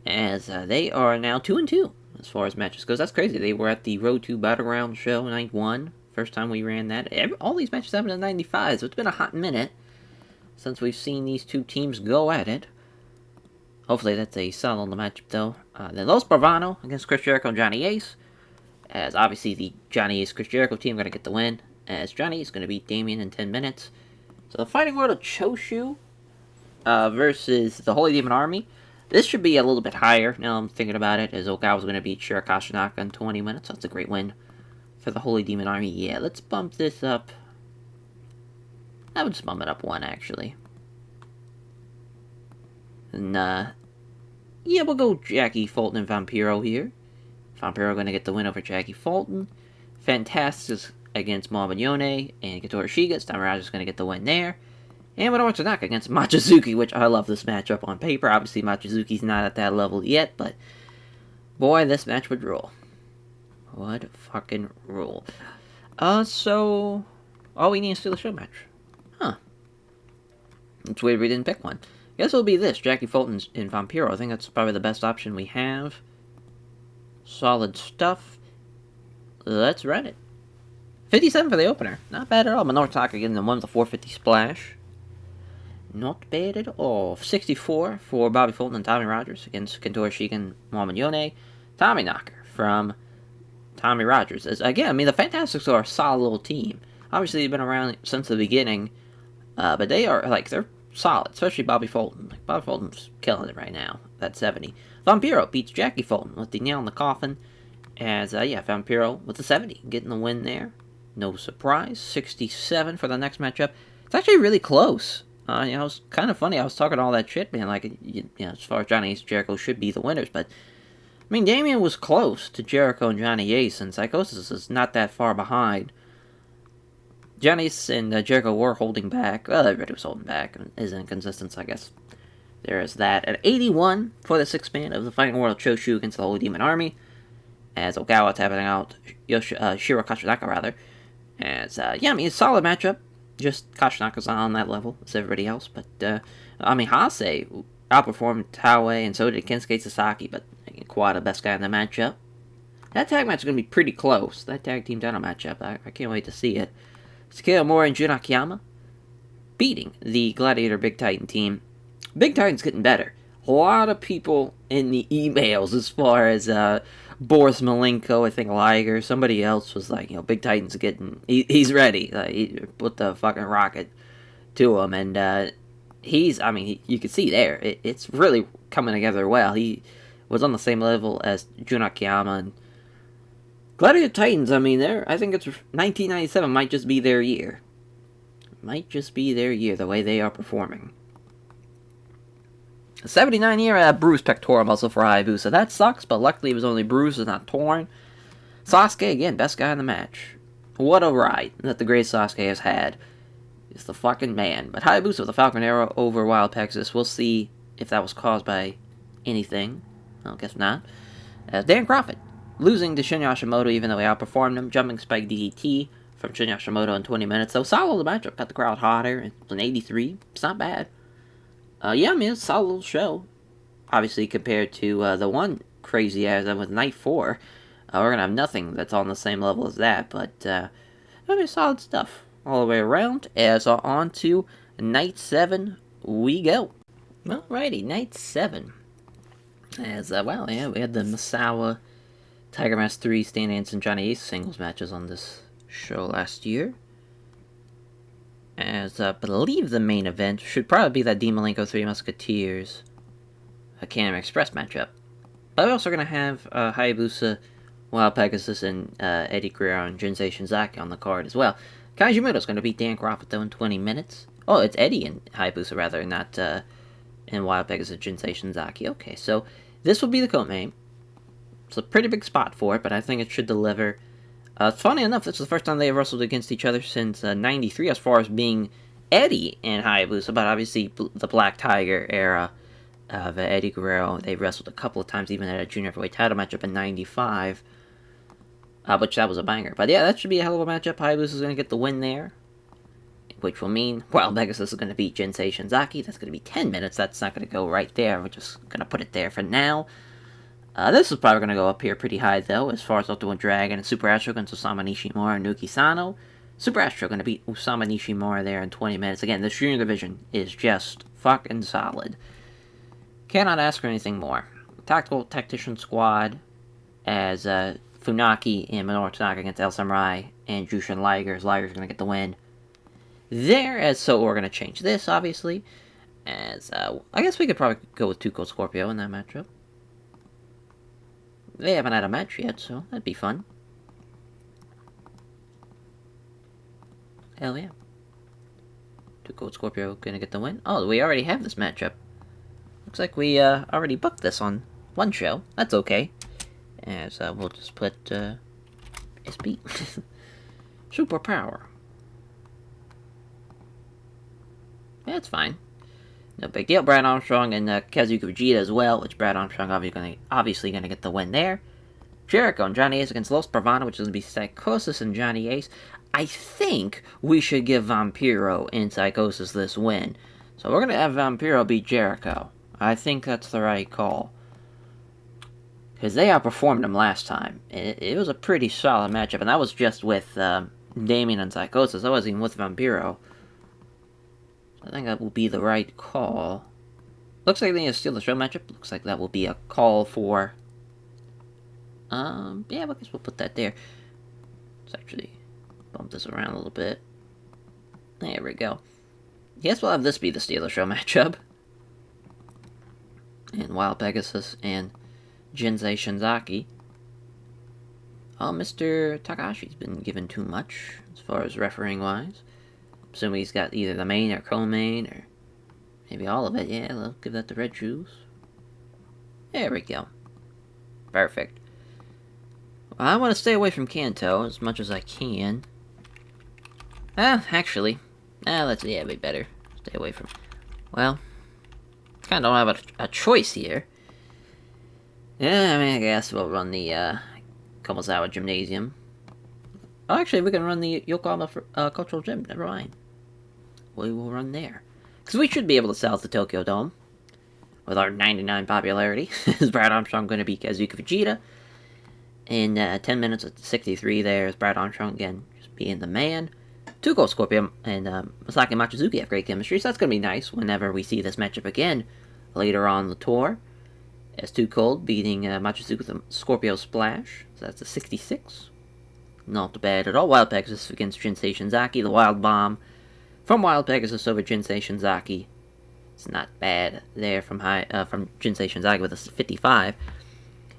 [SPEAKER 1] as they are now 2-2 as far as matches goes. That's crazy. They were at the Road to Battleground show night 1. First time we ran that. All these matches happened in 95, so it's been a hot minute since we've seen these 2 teams go at it. Hopefully that's a solid matchup, though. Then Los Bravano against Chris Jericho and Johnny Ace, as obviously the Johnny Ace Chris Jericho team are going to get the win, as Johnny is going to beat Damien in 10 minutes. So the Fighting World of Choshu versus the Holy Demon Army. This should be a little bit higher, now I'm thinking about it, as Okawa's going to beat Shirakashi Naka in 20 minutes. That's a great win for the Holy Demon Army. Yeah, let's bump this up. I would just bump it up 1, actually. And, yeah, we'll go Jackie Fulton and Vampiro here. Vampiro going to get the win over Jackie Fulton. Fantastic against Mabanyone and Katori Shiga. Tamaraja's going to get the win there. And Minoru Tanaka against Machizuki, which I love this matchup on paper. Obviously, Machizuki's not at that level yet, but boy, this match would rule. Would fucking rule. So all we need is still a show match. Huh. It's weird we didn't pick one. Guess it'll be this, Jackie Fulton and Vampiro. I think that's probably the best option we have. Solid stuff. Let's run it. 57 for the opener. Not bad at all. Minoru Tanaka getting the 1 with a 450 splash. Not bad at all. 64 for Bobby Fulton and Tommy Rogers against Kentaro Shiga and Mabanyone. Tommy Knocker from Tommy Rogers. Again, the Fantastics are a solid little team. Obviously, they've been around since the beginning, but they're solid, especially Bobby Fulton. Bobby Fulton's killing it right now. That's 70. Vampiro beats Jackie Fulton with the nail in the coffin, as, Vampiro with the 70, getting the win there. No surprise. 67 for the next matchup. It's actually really close. It was kind of funny. I was talking all that shit, man. As far as Johnny Ace and Jericho should be the winners, but Damien was close to Jericho and Johnny Ace, and Psychosis is not that far behind. Johnny Ace and Jericho were holding back. Well, everybody was holding back. Is inconsistent, so I guess there is that. At 81 for the 6-man of the Fighting World Choshu against the Holy Demon Army, as Ogawa tapping out Shiro Kashinaka, rather. As, a solid matchup. Just Kashinaka's on that level as everybody else. But, Hase outperformed Taue, and so did Kensuke Sasaki, but Quad the best guy in the matchup. That tag match is going to be pretty close. That tag team title matchup. I can't wait to see it. Takeo Mori and Jun Akiyama beating the Gladiator Big Titan team Big Titan's getting better. A lot of people in the emails, as far as Boris Malenko, I think Liger, somebody else was like, Big Titan's he's ready. He put the fucking rocket to him, and you can see there, it's really coming together well. He was on the same level as Jun Akiyama, and Gladiator Titans, I think it's 1997 might just be their year. Might just be their year, the way they are performing. A 79-year bruised pectoral muscle for Hayabusa. That sucks, but luckily it was only bruised and not torn. Sasuke, again, best guy in the match. What a ride that the great Sasuke has had. He's the fucking man. But Hayabusa with the Falcon Arrow over Wild Pegasus. We'll see if that was caused by anything. I guess not. Dan Crawford losing to Shinya Hashimoto even though he outperformed him. Jumping Spike DDT from Shinya Hashimoto in 20 minutes. So solid the matchup. Got the crowd hotter. It was an 83. It's not bad. It's a solid little show. Obviously, compared to the one crazy ass with Night 4, we're going to have nothing that's on the same level as that, but solid stuff all the way around. As on to Night 7 we go. Alrighty, Night 7. As, we had the Misawa Tiger Mask 3 Stan Hansen Johnny Ace singles matches on this show last year. As I believe the main event should probably be that Dean Malenko 3 Musketeers Canada Express matchup. But we're also going to have Hayabusa, Wild Pegasus, and Eddie Guerrero and Jinsei Shinzaki on the card as well. Kaijimoto's going to beat Dan Crawford though in 20 minutes. Oh, it's Eddie and Hayabusa rather, not in Wild Pegasus Jinsei Shinzaki. Okay, so this will be the co-main. It's a pretty big spot for it, but I think it should deliver. Funny enough, this is the first time they have wrestled against each other since 93 as far as being Eddie and Hayabusa, but obviously the Black Tiger era of Eddie Guerrero, they wrestled a couple of times, even at a junior heavyweight title matchup in 95, which that was a banger. But yeah, that should be a hell of a matchup. Hayabusa is going to get the win there, which will mean, Pegasus is going to beat Jinsei Shinzaki. That's going to be 10 minutes. That's not going to go right there. We're just going to put it there for now. This is probably going to go up here pretty high, though, as far as Ultimate Dragon and Super Astro against Osama Nishimura and Nuki Sano. Super Astro going to beat Osama Nishimura there in 20 minutes. Again, this junior division is just fucking solid. Cannot ask for anything more. Tactical Tactician Squad as Funaki and Minoru Tanaka against El Samurai and Jushin Liger. Liger's going to get the win there. So we're going to change this, obviously. As I guess we could probably go with 2 Cold Scorpio in that matchup. They haven't had a match yet, so that'd be fun. Hell yeah. 2 Cold Scorpio gonna get the win. Oh, we already have this matchup. Looks like we already booked this on one show. That's okay. As we'll just put SB. Super Power. Yeah, it's fine. No big deal. Brad Armstrong and Kazuki Vegeta as well, which Brad Armstrong obviously going to get the win there. Jericho and Johnny Ace against Los Bravana, which is going to be Psychosis and Johnny Ace. I think we should give Vampiro and Psychosis this win. So we're going to have Vampiro beat Jericho. I think that's the right call. Because they outperformed him last time. It was a pretty solid matchup, and that was just with Damien and Psychosis. That wasn't even with Vampiro. I think that will be the right call. Looks like they need to steal the show matchup. Looks like that will be a call for... I guess we'll put that there. Let's actually bump this around a little bit. There we go. Guess we'll have this be the Steeler Show matchup. And Wild Pegasus and Jinsei Shinzaki. Oh, Mr. Takashi's been given too much, as far as refereeing-wise. Assuming he's got either the main or co-main, or maybe all of it. Yeah, we'll give that to Red Shoes. There we go. Perfect. Well, I want to stay away from Kanto as much as I can. Actually, let's be better. Stay away from... Well, kind of don't have a choice here. Yeah, I guess we'll run the Komazawa Gymnasium. Oh, actually, we can run the Yokohama Cultural Gym. Never mind. We will run there. Because we should be able to sell the Tokyo Dome. With our 99 popularity. Is Brad Armstrong going to beat Kazuki Vegeta? In 10 minutes at 63 there is Brad Armstrong again. Just being the man. Tuko Scorpio and Masaki Machizuki have great chemistry, so that's going to be nice whenever we see this matchup again later on the tour. As Too Cold beating Machizuki with a Scorpio Splash, so that's a 66. Not bad at all. Wild Pegasus against Jinsei Shinzaki, the Wild Bomb from Wild Pegasus over Jinsei Shinzaki. It's not bad there from Jinsei Shinzaki with a 55.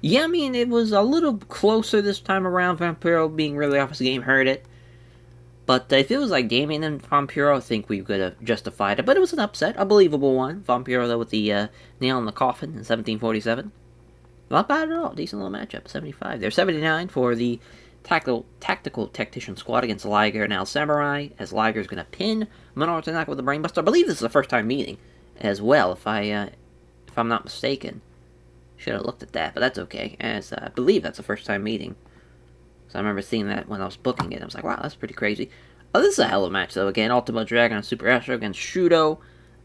[SPEAKER 1] Yeah, I mean, it was a little closer this time around. Vampiro being really off his game hurt it. But if it was like Damien and Vampiro, I think we could have justified it. But it was an upset, a believable one. Vampiro, though, with the nail in the coffin in 1747. Not bad at all. Decent little matchup. 75. They're 79 for the tactical tactician squad against Liger and Al Samurai, as Liger is going to pin Minoru Tanaka with the Brainbuster. I believe this is the first time meeting as well, if I'm not mistaken. Should have looked at that, but that's okay, as I believe that's the first time meeting. So I remember seeing that when I was booking it. I was like, wow, that's pretty crazy. Oh, this is a hell of a match, though. Again, Ultimo Dragon and Super Astro against Shudo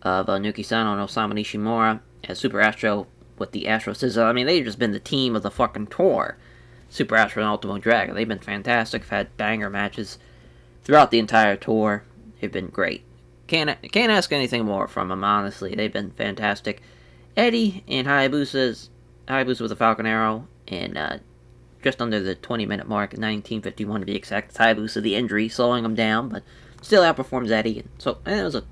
[SPEAKER 1] of Nuki-Sano and Osamu Nishimura, as Super Astro with the Astro Scissor. I mean, they've just been the team of the fucking tour. Super Astro and Ultimo Dragon. They've been fantastic. I've had banger matches throughout the entire tour. They've been great. Can't ask anything more from them, honestly. They've been fantastic. Eddie and Hayabusa with a Falcon Arrow, and just under the 20-minute mark, 19:51 to be exact. Hayabusa, the injury, slowing him down, but still outperforms Eddie. And it was a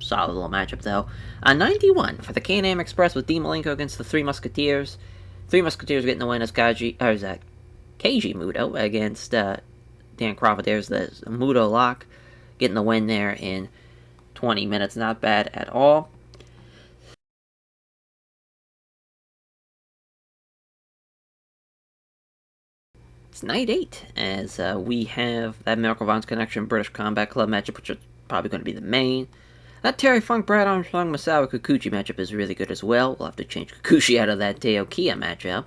[SPEAKER 1] solid little matchup, though. 91 for the Can-Am Express with Dean Malenko against the Three Musketeers. Three Musketeers getting the win as Keiji Muto against Dan Crawford. There's the Muto lock, getting the win there in 20 minutes. Not bad at all. It's night 8, as we have that Miracle Vines Connection British Combat Club matchup, which is probably going to be the main. That Terry Funk, Brad Armstrong, Masawa Kikuchi matchup is really good as well. We'll have to change Kikuchi out of that Teo Kia matchup.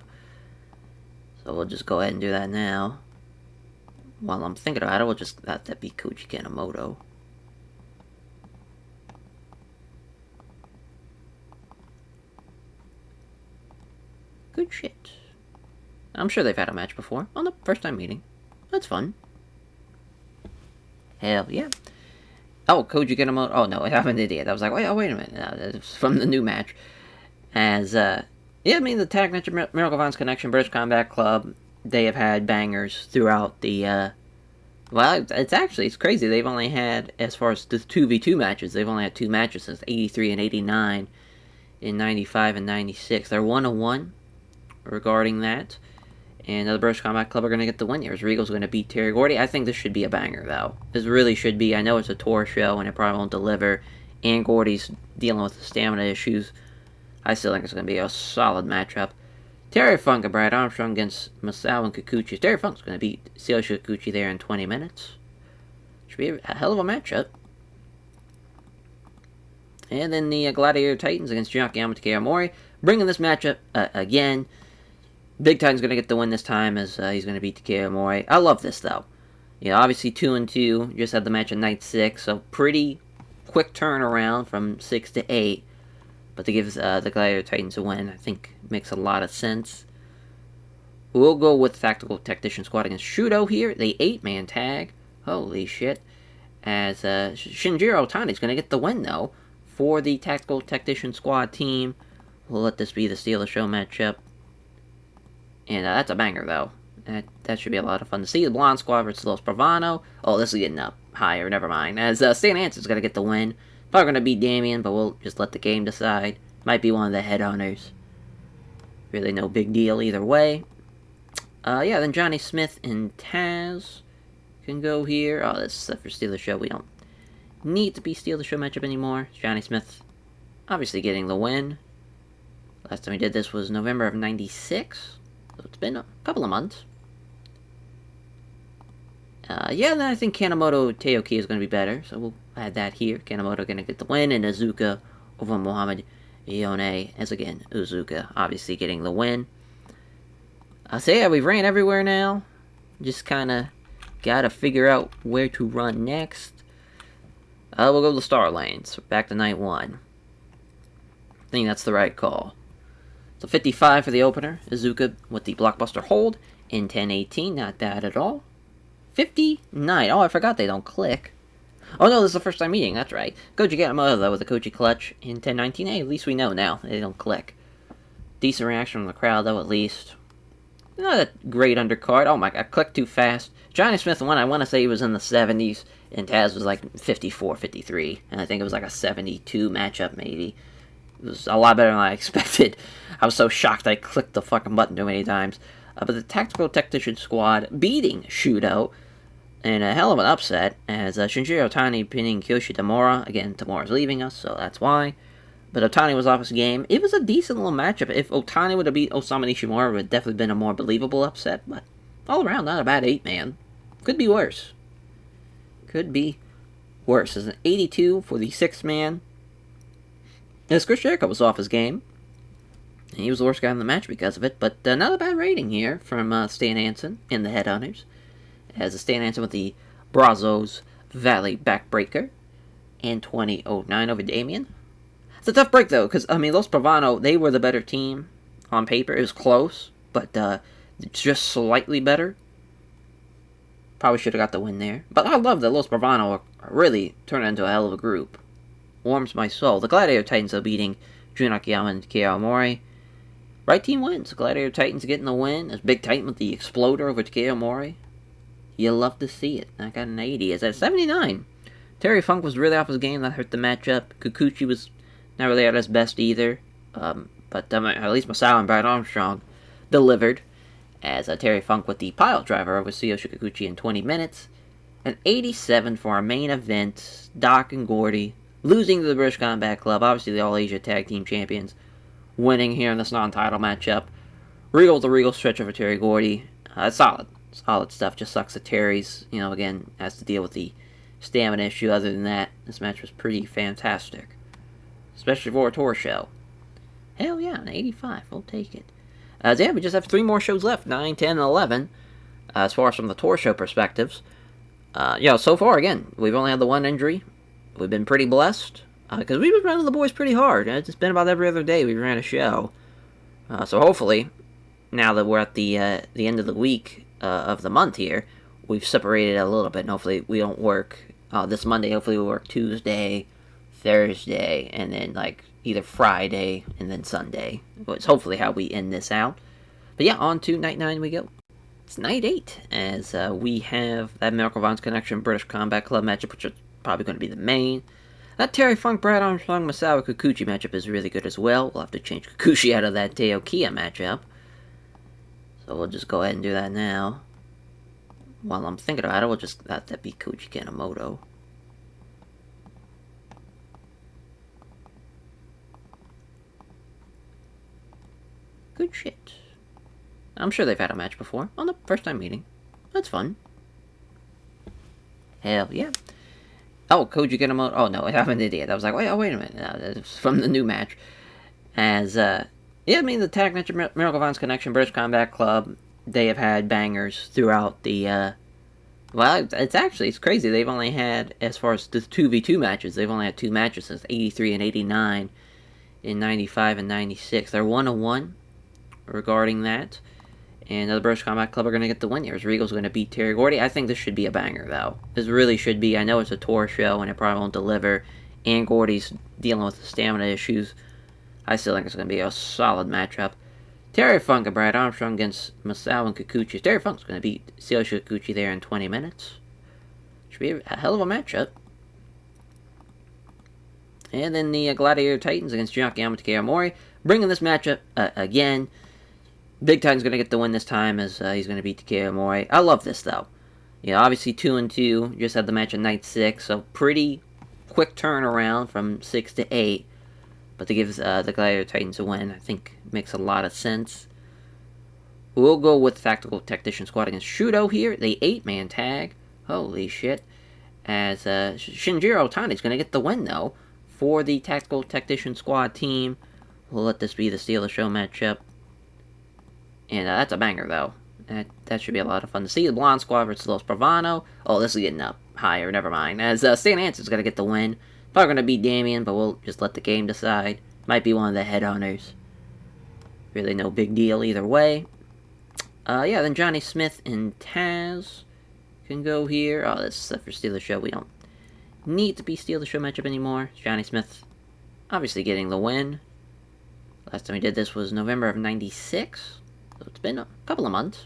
[SPEAKER 1] So we'll just go ahead and do that now. While I'm thinking about it, we'll just have that be Koji Kanemoto. Good shit. I'm sure they've had a match before, on the first time meeting. That's fun. Hell yeah. Oh, Koji Kanemoto. Oh no, I have an idiot. I was like, wait a minute. No, it's from the new match. As, yeah, I mean, the Tag Match Miracle Vines Connection British Combat Club, they have had bangers throughout the, well, it's crazy. They've only had, as far as the 2v2 matches, they've only had 2 matches since 83 and 89, in 95 and 96. They're 1-1 regarding that. And the British Combat Club are going to get the win here, as Regal's going to beat Terry Gordy. I think this should be a banger, though. This really should be. I know it's a tour show, and it probably won't deliver, and Gordy's dealing with the stamina issues. I still think it's going to be a solid matchup. Terry Funk and Brad Armstrong against Masao and Kikuchi. Terry Funk's going to beat Satoshi Kikuchi there in 20 minutes. Should be a hell of a matchup. And then the Gladiator Titans against Juniaki Yama and Takeya Mori. Bringing this matchup again. Big Titan's going to get the win this time, as he's going to beat Takeya Mori. I love this, though. You know, obviously 2-2. Just had the match on night 6, so pretty quick turnaround from 6 to 8. But to give the Gladiator Titans a win, I think makes a lot of sense. We'll go with Tactical Tactician Squad against Shudo here. The 8-man tag. Holy shit. As Shinjiro Otani's going to get the win, though, for the Tactical Tactician Squad team. We'll let this be the Steal the Show matchup. And that's a banger, though. That should be a lot of fun to see. The Blonde Squad versus Los Bravano. Oh, this is getting up higher. Never mind. As Stan Hansen's going to get the win. Probably going to beat Damien, but we'll just let the game decide. Might be one of the headhunters. Really no big deal either way. Yeah, then Johnny Smith and Taz can go here. Oh, this is for Steal the Show. We don't need to be Steal the Show matchup anymore. Johnny Smith obviously getting the win. Last time we did this was November of 96. So it's been a couple of months. Yeah, then I think Kanemoto Teoki is going to be better, so we'll add that here. Kanemoto going to get the win, and Azuka over Mohamed Ione, as again, Azuka obviously getting the win. So yeah, we've ran everywhere now. Just kind of got to figure out where to run next. We'll go to the Star Lanes. Back to night 1. I think that's the right call. So 55 for the opener. Azuka with the blockbuster hold in 10-18. Not bad at all. 59. Oh, I forgot they don't click. Oh no, this is the first time meeting, that's right. Koji Yamamoto, though, with a Koji clutch in 10-19. Hey, at least we know now. They don't click. Decent reaction from the crowd, though, at least. Not a great undercard. Oh my god, clicked too fast. Johnny Smith won, I want to say he was in the 70s, and Taz was like 54, 53. And I think it was like a 72 matchup, maybe. It was a lot better than I expected. I was so shocked I clicked the fucking button too many times. But the Tactical Technician Squad beating Shudo in a hell of an upset, as Shinjiro Otani pinning Kyoshi Tamura. Again, Tamura's leaving us, so that's why. But Otani was off his game. It was a decent little matchup. If Otani would have beat Osamu Nishimura, it would have definitely been a more believable upset. But all around, not a bad 8-man. Could be worse. Could be worse. As an 82 for the 6-man. As Chris Jericho was off his game. He was the worst guy in the match because of it. But not a bad rating here from Stan Hansen and the Headhunters. As Stan Hansen with the Brazos Valley Backbreaker. And 2009 over Damien. It's a tough break, though, because, I mean, Los Provano, they were the better team on paper. It was close, but just slightly better. Probably should have got the win there. But I love that Los Provano are really turning into a hell of a group. Warms my soul. The Gladiator Titans are beating Jun Akiyama and Takeya Omori. Right team wins. The Gladiator Titans getting the win. As Big Titan with the Exploder over Takeya Omori. You love to see it. I got an 80. It's at 79. Terry Funk was really off his game. That hurt the matchup. Kikuchi was not really at his best either, but at least Masao and Brad Armstrong delivered, as Terry Funk with the pile driver over Tsuyoshi Kikuchi in 20 minutes. An 87 for our main event, Doc and Gordy losing to the British Combat Club, obviously the All-Asia Tag Team Champions, winning here in this non-title matchup. Regal with the Regal stretch over Terry Gordy. Solid stuff, just sucks that Terry's, again, has to deal with the stamina issue. Other than that, this match was pretty fantastic. Especially for a tour show. Hell yeah, an 85. We'll take it. We just have 3 more shows left. 9, 10, and 11. As far as from the tour show perspectives. So far, again, we've only had the one injury. We've been pretty blessed. Because we've been running the boys pretty hard. It's been about every other day we ran a show. So hopefully, now that we're at the end of the week of the month here, we've separated a little bit. And hopefully we don't work this Monday. Hopefully we work Tuesday, Thursday, and then either Friday and then Sunday. It's hopefully how we end this out. But yeah, on to night 9 we go. It's night 8, as we have that Miracle Vines Connection British Combat Club matchup, which is probably going to be the main. That Terry Funk, Brad Armstrong, Masawa Kikuchi matchup is really good as well. We'll have to change Kikuchi out of that Teo Kia matchup. So we'll just go ahead and do that now. While I'm thinking about it, we'll just let that be Koji Kanemoto. Good shit. I'm sure they've had a match before. On the first time meeting. That's fun. Hell yeah. Oh, Koji Kanemoto. Oh no, I haven't yet. I was like, wait a minute. No, it's from the new match. As, the Tag Match Miracle Vines Connection British Combat Club, they have had bangers throughout the, it's crazy. They've only had, as far as the 2v2 matches, they've only had 2 matches since 83 and 89. In 95 and 96. They're 1-1 regarding that. And the British Combat Club are going to get the win here. As Regal's going to beat Terry Gordy. I think this should be a banger, though. This really should be. I know it's a tour show, and it probably won't deliver. And Gordy's dealing with the stamina issues. I still think it's going to be a solid matchup. Terry Funk and Brad Armstrong against Masao and Kikuchi. Terry Funk's going to beat Tsuyoshi Kikuchi there in 20 minutes. Should be a hell of a matchup. And then the Gladiator Titans against Jun Akiyama and Takeya Omori. Bringing this matchup again. Big Titan's going to get the win this time, as he's going to beat Takeya Omori. I love this, though. Obviously 2-2. Just had the match on night 6. So pretty quick turnaround from 6 to 8. But to give the Gladiator Titans a win, I think makes a lot of sense. We'll go with Tactical Technician Squad against Shudo here. The 8-man tag. Holy shit. As Shinjiro Otani's going to get the win, though, for the Tactical Technician Squad team. We'll let this be the Steal the Show matchup. And that's a banger, though. That should be a lot of fun to see. The Blonde Squad versus Los Bravano. Oh, this is getting up higher. Never mind. As Stan Hansen's going to get the win. Probably going to beat Damien, but we'll just let the game decide. Might be one of the Headhunters. Really no big deal either way. Then Johnny Smith and Taz can go here. Oh, this is for Steal the Show. We don't need to be steal the show matchup anymore. Johnny Smith obviously getting the win. Last time we did this was November of 96, so it's been a couple of months.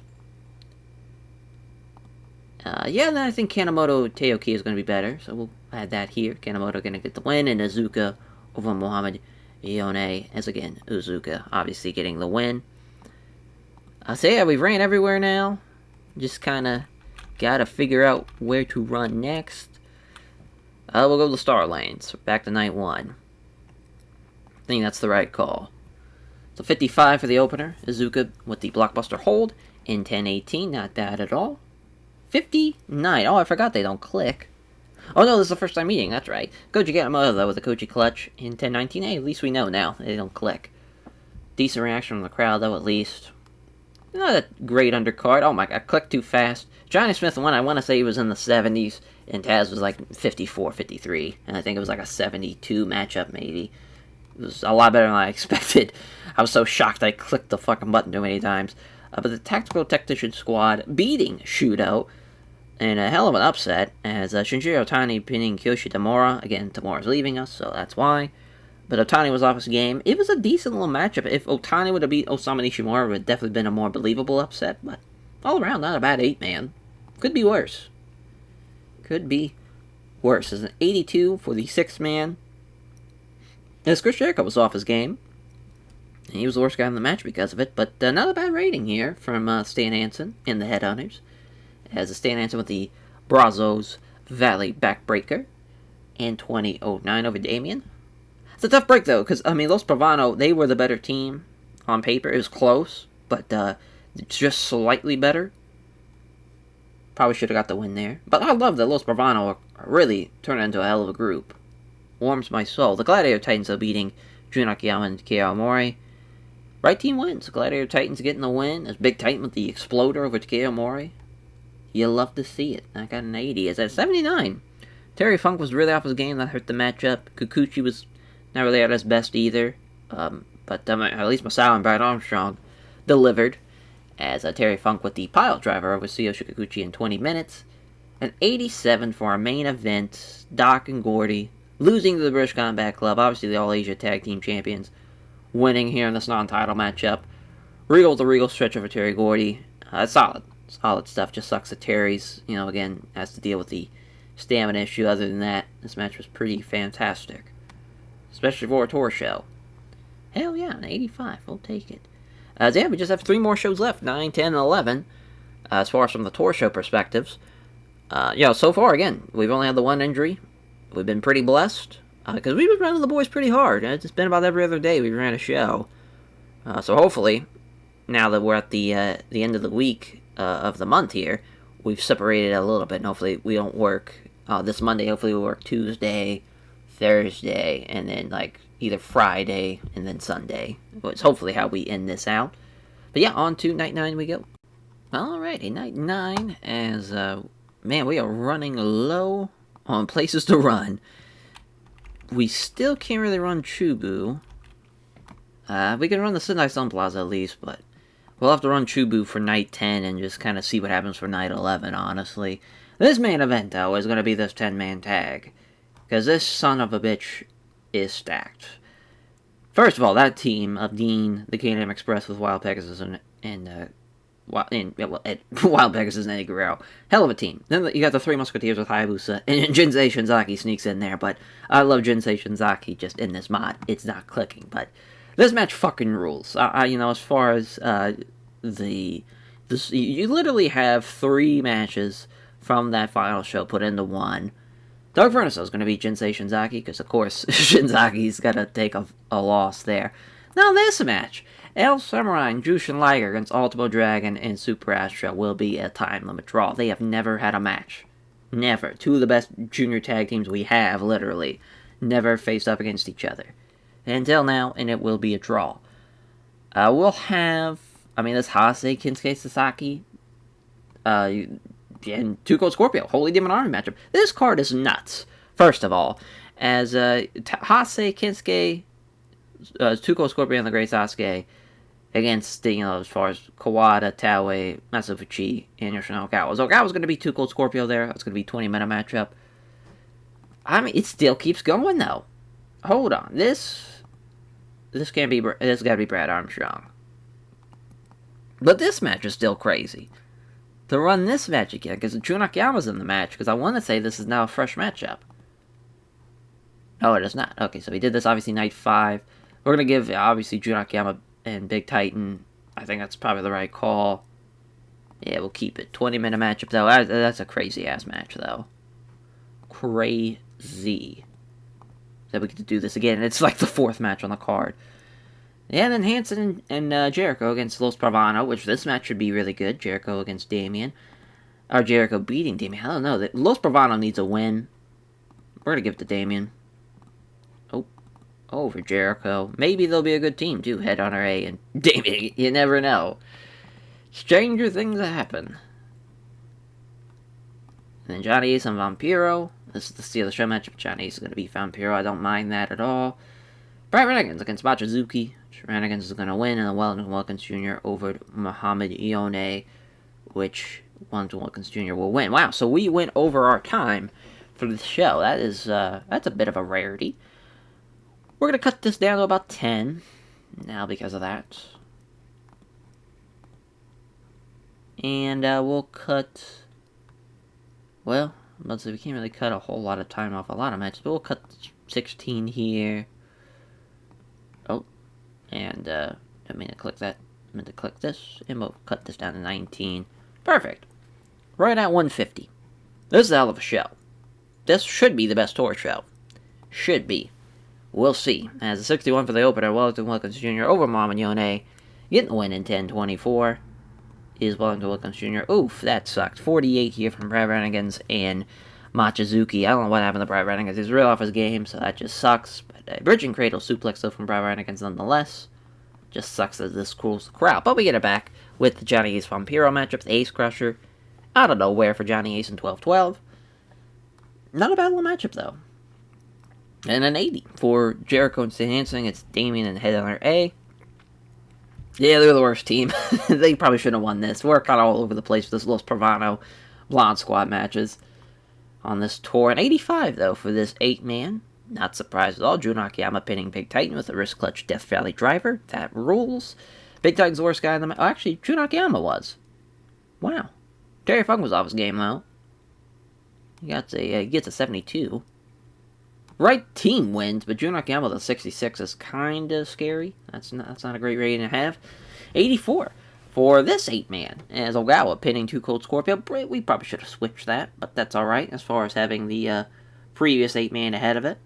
[SPEAKER 1] Yeah, then I think Kanemoto Teoki is going to be better, so we'll add that here. Kanemoto going to get the win, and Iizuka over Muhammad Ione, as again, Iizuka obviously getting the win. So yeah, we've ran everywhere now. Just kind of got to figure out where to run next. We'll go to the Star Lanes, back to night 1. I think that's the right call. So 55 for the opener. Iizuka with the blockbuster hold in 10-18. Not bad at all. 59. Oh, I forgot they don't click. Oh no, this is the first time meeting. That's right. Koji Kanemoto, though, with the Koji clutch in 10-19. Hey, at least we know now. They don't click. Decent reaction from the crowd, though, at least. Not a great undercard. Oh my god, I clicked too fast. Johnny Smith won. I want to say he was in the 70s. And Taz was like 54, 53. And I think it was like a 72 matchup, maybe. It was a lot better than I expected. I was so shocked I clicked the fucking button too many times. But the Tactical Technician Squad beating Shudo in a hell of an upset, as Shinjiro Otani pinning Kyoshi Tamura. Again, Tamura's leaving us, so that's why. But Otani was off his game. It was a decent little matchup. If Otani would have beat Osamu Nishimura, it would have definitely been a more believable upset. But all around, not a bad 8-man. Could be worse. Could be worse. As an 82 for the 6-man. As Chris Jericho was off his game. And he was the worst guy in the match because of it. But not a bad rating here from Stan Hansen and the Headhunters. As Stan Hansen with the Brazos Valley Backbreaker. And 20-09 over Damien. It's a tough break, though, because, I mean, Los Bravano, they were the better team on paper. It was close, but just slightly better. Probably should have got the win there. But I love that Los Bravano are really turning into a hell of a group. Warms my soul. The Gladiator Titans are beating Jun Akiyama and Kei Omori. Right team wins. Gladiator Titans getting the win. As Big Titan with the Exploder over Kei Omori. You love to see it. I got an 80. It's at 79. Terry Funk was really off his game. That hurt the matchup. Kikuchi was not really at his best either. But at least Masao and Brad Armstrong delivered. As Terry Funk with the pile driver over Tsuyoshi Kikuchi in 20 minutes. An 87 for our main event. Doc and Gordy losing to the British Combat Club. Obviously the All-Asia Tag Team Champions. Winning here in this non-title matchup. Regal the Regal stretch over Terry Gordy. Solid. Solid stuff. Just sucks that Terry's, again, has to deal with the stamina issue. Other than that, this match was pretty fantastic. Especially for a tour show. Hell yeah, an 85. We'll take it. Yeah, we just have 3 more shows left. 9, 10, and 11. As far as from the tour show perspectives. So far, again, we've only had the 1 injury. We've been pretty blessed. Because we've been running the boys pretty hard. It's been about every other day we ran a show. So hopefully, now that we're at the end of the week of the month here, we've separated a little bit. And hopefully we don't work this Monday. Hopefully we'll work Tuesday, Thursday, and then either Friday and then Sunday. It's hopefully how we end this out. But yeah, on to night 9 we go. Alrighty, night 9, as, man, we are running low on places to run. We still can't really run Chubu. We can run the Sendai Sun Plaza at least, but we'll have to run Chubu for night 10 and just kind of see what happens for night 11, honestly. This main event, though, is going to be this 10-man tag. Because this son of a bitch is stacked. First of all, that team of Dean, the K&M Express with Wild Pegasus and Wild Pegasus and Eddie Guerrero. Hell of a team. Then you got the 3 Musketeers with Hayabusa, and Jinsei Shinzaki sneaks in there, but I love Jinsei Shinzaki just in this mod. It's not clicking, but this match fucking rules. As far as you literally have 3 matches from that final show put into one. Dark Furnace is going to be Jinsei Shinzaki, because of course Shinzaki's got to take a loss there. Now this match, El Samurai and Jushin Liger against Ultimo Dragon and Super Astra will be a time limit draw. They have never had a match. Never. 2 of the best junior tag teams we have, literally, never faced up against each other. Until now, and it will be a draw. We'll have, this Hase, Kinsuke Sasaki, and Two Cold Scorpio, Holy Demon Army matchup. This card is nuts, first of all. As Hase, Kinsuke, Two Cold Scorpio, and the Great Sasuke against, as far as Kawada, Taue, Masafuchi, and Yoshino Okawa. So Okawa's going to be Two Cold Scorpio there. That's going to be a 20-minute matchup. I mean, it still keeps going, though. Hold on. This can't be... This gotta be Brad Armstrong. But this match is still crazy. To run this match again, because Drew Nakayama's in the match, because I want to say this is now a fresh matchup. Oh, it is not. Okay, so we did this, obviously, night 5. We're going to give, obviously, Drew Nakayama and Big Titan. I think that's probably the right call. Yeah, we'll keep it. 20-minute matchup, though. That's a crazy-ass match, though. Crazy. That we get to do this again. It's like the 4th match on the card. Yeah, and then Hanson and Jericho against Los Parvano, which this match should be really good. Jericho against Damien. Or Jericho beating Damien. I don't know. Los Parvano needs a win. We're going to give it to Damien. Oh. Over Jericho. Maybe they'll be a good team, too. Headhunter A and Damien. You never know. Stranger things happen. And then Johnny Ace and Vampiro. This is the Steal the Show matchup. Johnny Ace is going to beat Vampiro. I don't mind that at all. Brian Renegans against Machizuki. Renegans is going to win, and Wellington Wilkins Jr. over Muhammad Ione, which Wellington Wilkins Jr. will win. Wow, so we went over our time for the show. That is, that's a bit of a rarity. We're going to cut this down to about 10 now because of that. And we'll cut, well, let's see, we can't really cut a whole lot of time off a lot of matches, but we'll cut 16 here. Oh, and I mean to click that, I meant to click this, and we'll cut this down to 19. Perfect. Right at 150. This is a hell of a show. This should be the best tour show. Should be. We'll see. As a 61 for the opener, Wellington Wilkins Jr. over Muhammad Ione. Getting the win in 10-24 is Wellington Wilkins Jr. Oof, that sucked. 48 here from Brad Renegans and Machizuki. I don't know what happened to Brad Renegans. He's real off his game, so that just sucks. But bridging cradle suplex though from Brad Renegans nonetheless. Just sucks that this cools the crowd. But we get it back with the Johnny Ace Vampiro matchup, the Ace Crusher. Out of nowhere for Johnny Ace in 12-12. Not a bad little matchup though. And an 80 for Jericho and St. Hansen. It's Damien and Headhunter A. Yeah, they're the worst team. They probably shouldn't have won this. We're kind of all over the place with this Los Parvano Blonde Squad matches on this tour. An 85, though, for this 8-man. Not surprised at all. Drew Nakayama pinning Big Titan with a wrist clutch Death Valley driver. That rules. Big Titan's the worst guy in the match. Oh, actually, Drew Nakayama was. Wow. Terry Funk was off his game, though. He gets a 72. Right team wins, but Drew Nakayama with a 66 is kind of scary. That's not a great rating to have. 84 for this 8-man, as Ogawa pinning Too Cold Scorpio. We probably should have switched that, but that's alright as far as having the previous 8-man ahead of it.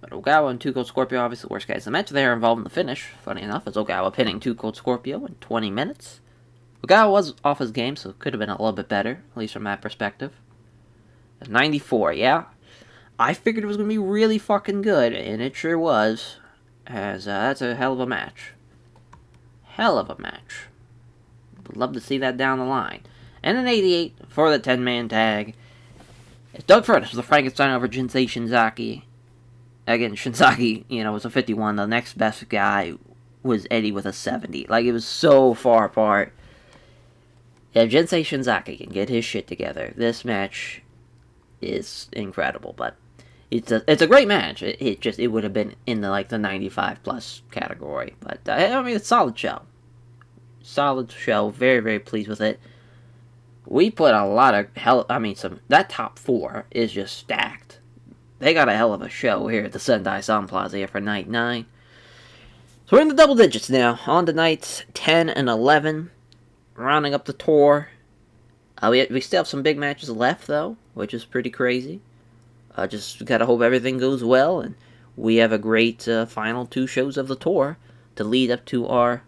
[SPEAKER 1] But Ogawa and Too Cold Scorpio, obviously the worst guys in the match. They are involved in the finish, funny enough, as Ogawa pinning Too Cold Scorpio in 20 minutes. Ogawa was off his game, so it could have been a little bit better, at least from that perspective. 94, yeah. I figured it was going to be really fucking good, and it sure was, as that's a hell of a match. Hell of a match. Would love to see that down the line. And an 88 for the 10-man tag. It's Doug Furnas with the Frankenstein over Jinsei Shinzaki. Again, Shinzaki, was a 51. The next best guy was Eddie with a 70. Like, it was so far apart. If Jinsei Shinzaki can get his shit together, this match is incredible, but it's a great match. It would have been in the 95 plus category, but I mean, it's a solid show. Very, very pleased with it. We put a lot of that top 4 is just stacked. They got a hell of a show here at the Sendai Sun Plaza here for night 9. So we're in the double digits now. On to nights 10 and 11, rounding up the tour. We still have some big matches left though, which is pretty crazy. Just gotta hope everything goes well, and we have a great final 2 shows of the tour to lead up to our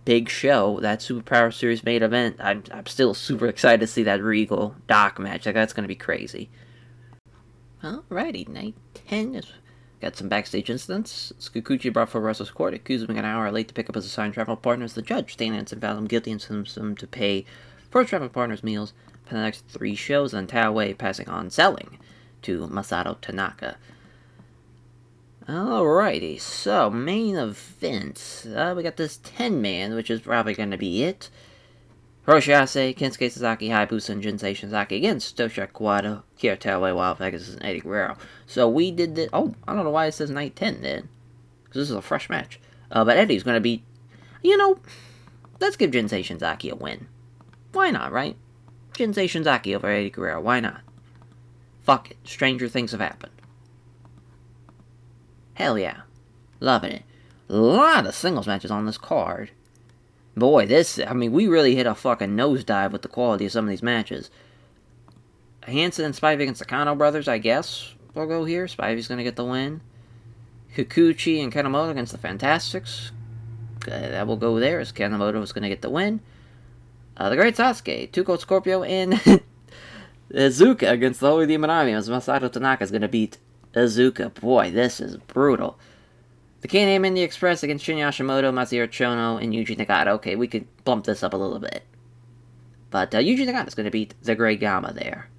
[SPEAKER 1] big show, that Superpower Series main event. I'm still super excited to see that Regal Doc match. That's gonna be crazy. Alrighty, night 10 is got some backstage incidents. Kikuchi brought for Wrestler's Court, accused of being an hour late to pick up his assigned travel partner as the judge. Stan Hansen found him guilty and sentenced him to pay for his travel partner's meals for the next 3 shows, and Taue passing on selling to Masato Tanaka. Alrighty, so main event. We got this 10-man, which is probably going to be it. Hiroshi Kensuke Sasaki, Hayabusa, and Jinsei Shinzaki against Toshiaki Kawada, Kira Taue, Wild Pegasus, and Eddie Guerrero. So we did this. Oh, I don't know why it says night 10 then. Because this is a fresh match. But Eddie's going to be. Let's give Jinsei Shinzaki a win. Why not, right? Jinsei Shinzaki over Eddie Guerrero. Why not? Fuck it. Stranger things have happened. Hell yeah. Loving it. A lot of singles matches on this card. Boy, we really hit a fucking nosedive with the quality of some of these matches. Hansen and Spivey against the Kano brothers, I guess, will go here. Spivey's going to get the win. Kikuchi and Kanemoto against the Fantastics. That will go there, as Kanemoto is going to get the win. The Great Sasuke, Tuco Scorpio, and Azuka against the Holy Demon Army, as Masato Tanaka is going to beat Azuka. Boy, this is brutal. The Can-Am Indie Express against Shinya Hashimoto, Masahiro Chono, and Yuji Nagata. Okay, we could bump this up a little bit. But Yuji Nagata is going to beat the Great Gama there.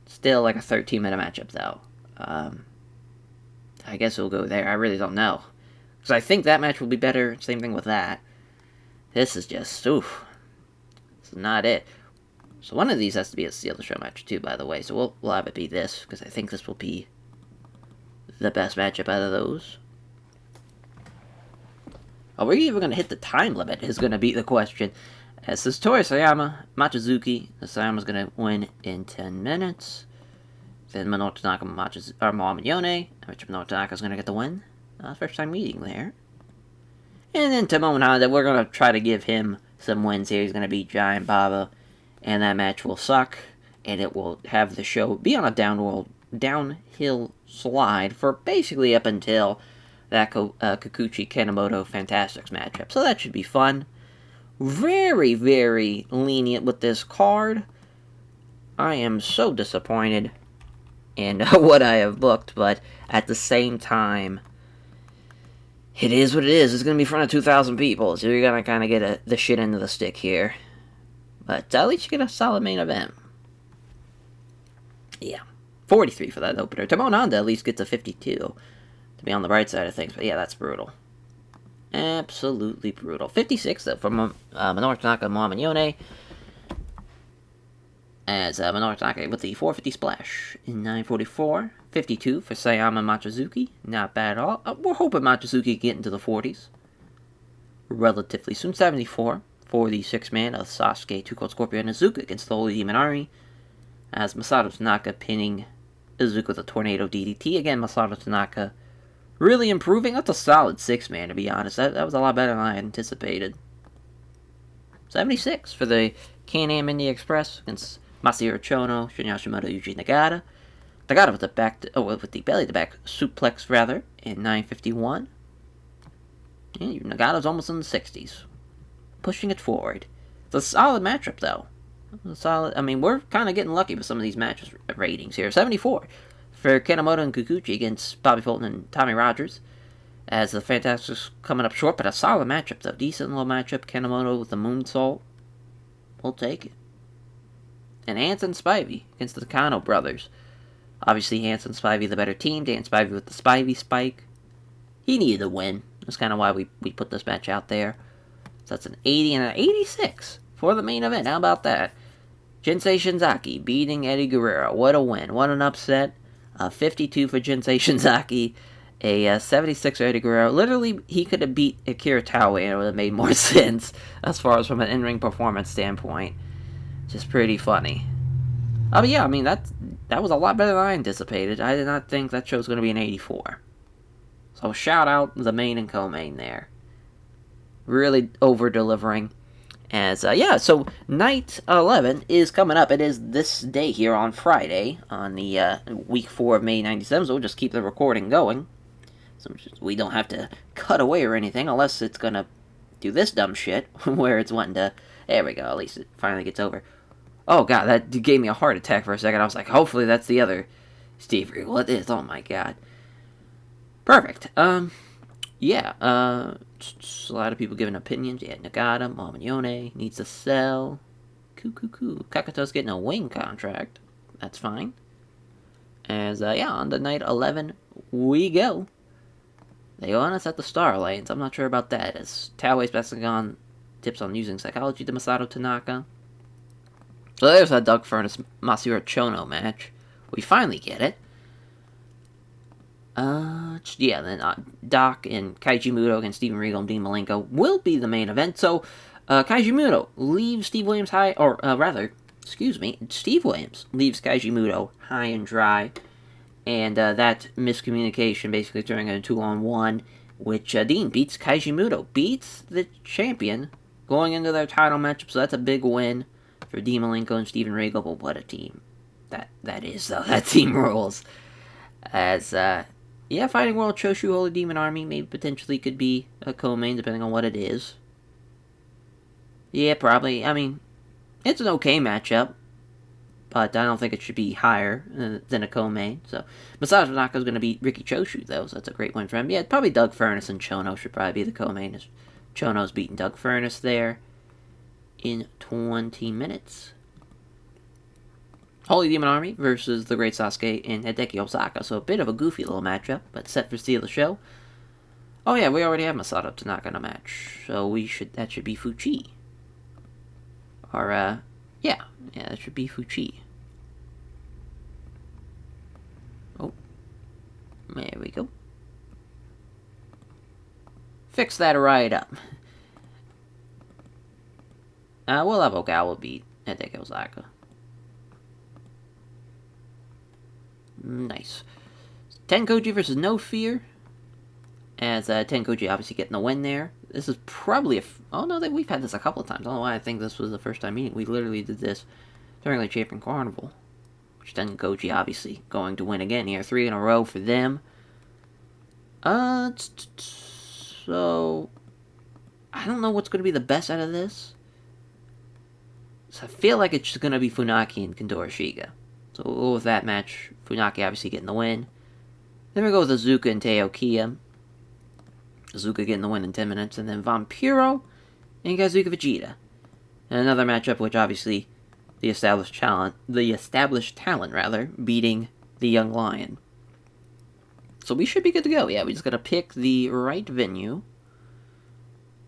[SPEAKER 1] Still like a 13-minute matchup, though. I guess we'll go there. I really don't know. Because I think that match will be better. Same thing with that. This is just, oof. This is not it. So one of these has to be a Steal the Show match, too, by the way. So we'll have it be this, because I think this will be the best matchup out of those. Are we even going to hit the time limit is going to be the question. As this Toru Sayama, Machizuki. Sayama's going to win in 10 minutes. Then Minoru Tanaka, Mohamed Yone. Which Minoru Tanaka's going to get the win. First time meeting there. And then Tomoe Honda, we're going to try to give him some wins here. He's going to beat Giant Baba. And that match will suck. And it will have the show be on a downhill slide for basically up until that Kikuchi Kanemoto Fantastics matchup. So that should be fun. Very, very lenient with this card. I am so disappointed in what I have booked, but at the same time, it is what it is. It's going to be in front of 2,000 people, so you're going to kind of get the shit into the stick here. But at least you get a solid main event. Yeah. 43 for that opener. Tomoe Honda at least gets a 52 to be on the bright side of things. But yeah, that's brutal. Absolutely brutal. 56 though for Minoru Tanaka and Mohamed Yone. As Minoru Tanaka with the 450 splash in 9:44. 52 for Sayama and Machizuki. Not bad at all. We're hoping Machizuki can get into the 40s relatively soon. 74 for the 6-man of Sasuke, Tuco Scorpio, and Azuka against the Holy Demon Army. As Masato Tanaka pinning Azuka with a Tornado DDT. Again, Masato Tanaka really improving. That's a solid 6-man, to be honest. That was a lot better than I anticipated. 76 for the Can-Am Indie Express against Masahiro Chono, Shinya Hashimoto, Yuji Nagata. Nagata with the belly-to-back suplex, rather, in 9:51. Yeah, Nagata's almost in the 60s. Pushing it forward. It's a solid matchup, though. Solid. We're kind of getting lucky with some of these matches ratings here. 74 for Kanemoto and Kikuchi against Bobby Fulton and Tommy Rogers. As the Fantastics coming up short, but a solid matchup, though. Decent little matchup. Kanemoto with the moonsault. We'll take it. And Hansen and Spivey against the Kano brothers. Obviously, Hansen and Spivey the better team. Dan Spivey with the Spivey spike. He needed a win. That's kind of why we put this match out there. So that's an 80 and an 86 for the main event. How about that? Jinsei Shinzaki beating Eddie Guerrero. What a win. What an upset. 52 for Jinsei Shinzaki. A 76 for Eddie Guerrero. Literally, he could have beat Akira Taue and it would have made more sense as far as from an in-ring performance standpoint. Just pretty funny. But yeah, that was a lot better than I anticipated. I did not think that show was going to be an 84. So shout out the main and co-main there. Really over-delivering. So night 11 is coming up. It is this day here on Friday, on the week 4 of May 97, so we'll just keep the recording going. So we don't have to cut away or anything, unless it's going to do this dumb shit, where it's wanting to... There we go, at least it finally gets over. Oh god, that gave me a heart attack for a second. I was like, hopefully that's the other Steve Regal. It is, oh my god. Perfect. Just a lot of people giving opinions. Yeah, Nagata, Mohamed Yone needs to sell. Kakuto's getting a wing contract. That's fine. As, on the night 11, we go. They want us at the Star Lanes. I'm not sure about that, as Taue's passing on tips on using psychology to Masato Tanaka. So there's that Doug Furnace Masahiro Chono match. We finally get it. Yeah, then Doc and Kaiji Muto against Steven Regal and Dean Malenko will be the main event. So, Kaiji Muto leaves Steve Williams high, Steve Williams leaves Kaiji Muto high and dry. And that miscommunication basically turning into a 2-on-1, which Dean beats Kaiji Muto, beats the champion going into their title matchup. So that's a big win for Dean Malenko and Steven Regal. But what a team that is, though. That team rules. As, Fighting World Choshu Holy Demon Army maybe potentially could be a co-main, depending on what it is. Yeah, probably. I mean, it's an okay matchup, but I don't think it should be higher than a co-main. So, Masato Tanaka's going to beat Riki Choshu, though, so that's a great win for him. Yeah, probably Doug Furnace and Chono should probably be the co-main. Chono's beating Doug Furnace there in 20 minutes. Holy Demon Army versus the Great Sasuke and Hideki Osaka. So a bit of a goofy little matchup, but set for steal of the show. Oh yeah, we already have Masato Tanaka in a match, so that should be Fuchi. Or yeah, that should be Fuchi. Oh, there we go. Fix that right up. We'll have Ogawa beat Hideki Osaka. Nice. Tenkoji versus No Fear. As Tenkoji obviously getting the win there. This is probably we've had this a couple of times. I don't know why I think this was the first time meeting. We literally did this during the Champion Carnival. Which Tenkoji obviously going to win again here. 3 in a row for them. So I don't know what's going to be the best out of this. So I feel like it's just going to be Funaki and Kento Shiga. So we'll go with that match. Funaki obviously getting the win. Then we go with Azuka and Teo Kia. Azuka getting the win in 10 minutes. And then Vampiro and Kazuka Vegeta. And another matchup which obviously the established talent, beating the Young Lion. So we should be good to go. Yeah, we just gotta pick the right venue.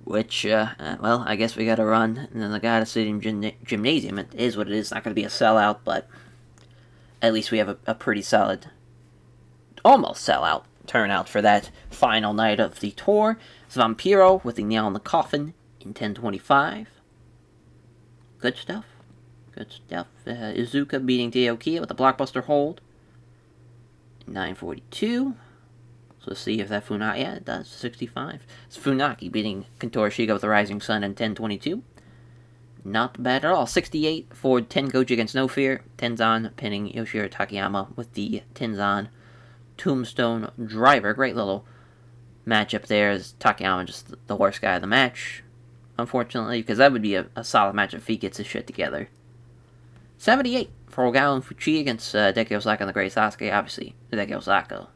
[SPEAKER 1] Which, I guess we gotta run in the Nagata Stadium Gymnasium. It is what it is. It's not gonna be a sellout, but at least we have a pretty solid, almost sellout turnout for that final night of the tour. It's Vampiro with the nail in the coffin in 10:25. Good stuff. Izuka beating Teo Kia with a blockbuster hold in 9:42. So let's see if that Funaki, it does, 65. It's Funaki beating Kento Shiga with the Rising Sun in 10:22. Not bad at all. 68 for Tenkoji against No Fear. Tenzan pinning Yoshihiro Takayama with the Tenzan Tombstone Driver. Great little matchup there. As Takayama just the worst guy of the match, unfortunately, because that would be a solid matchup if he gets his shit together. 78 for Ogawa and Fuchi against Hideki Osaka and the Great Sasuke. Obviously, Hideki Osaka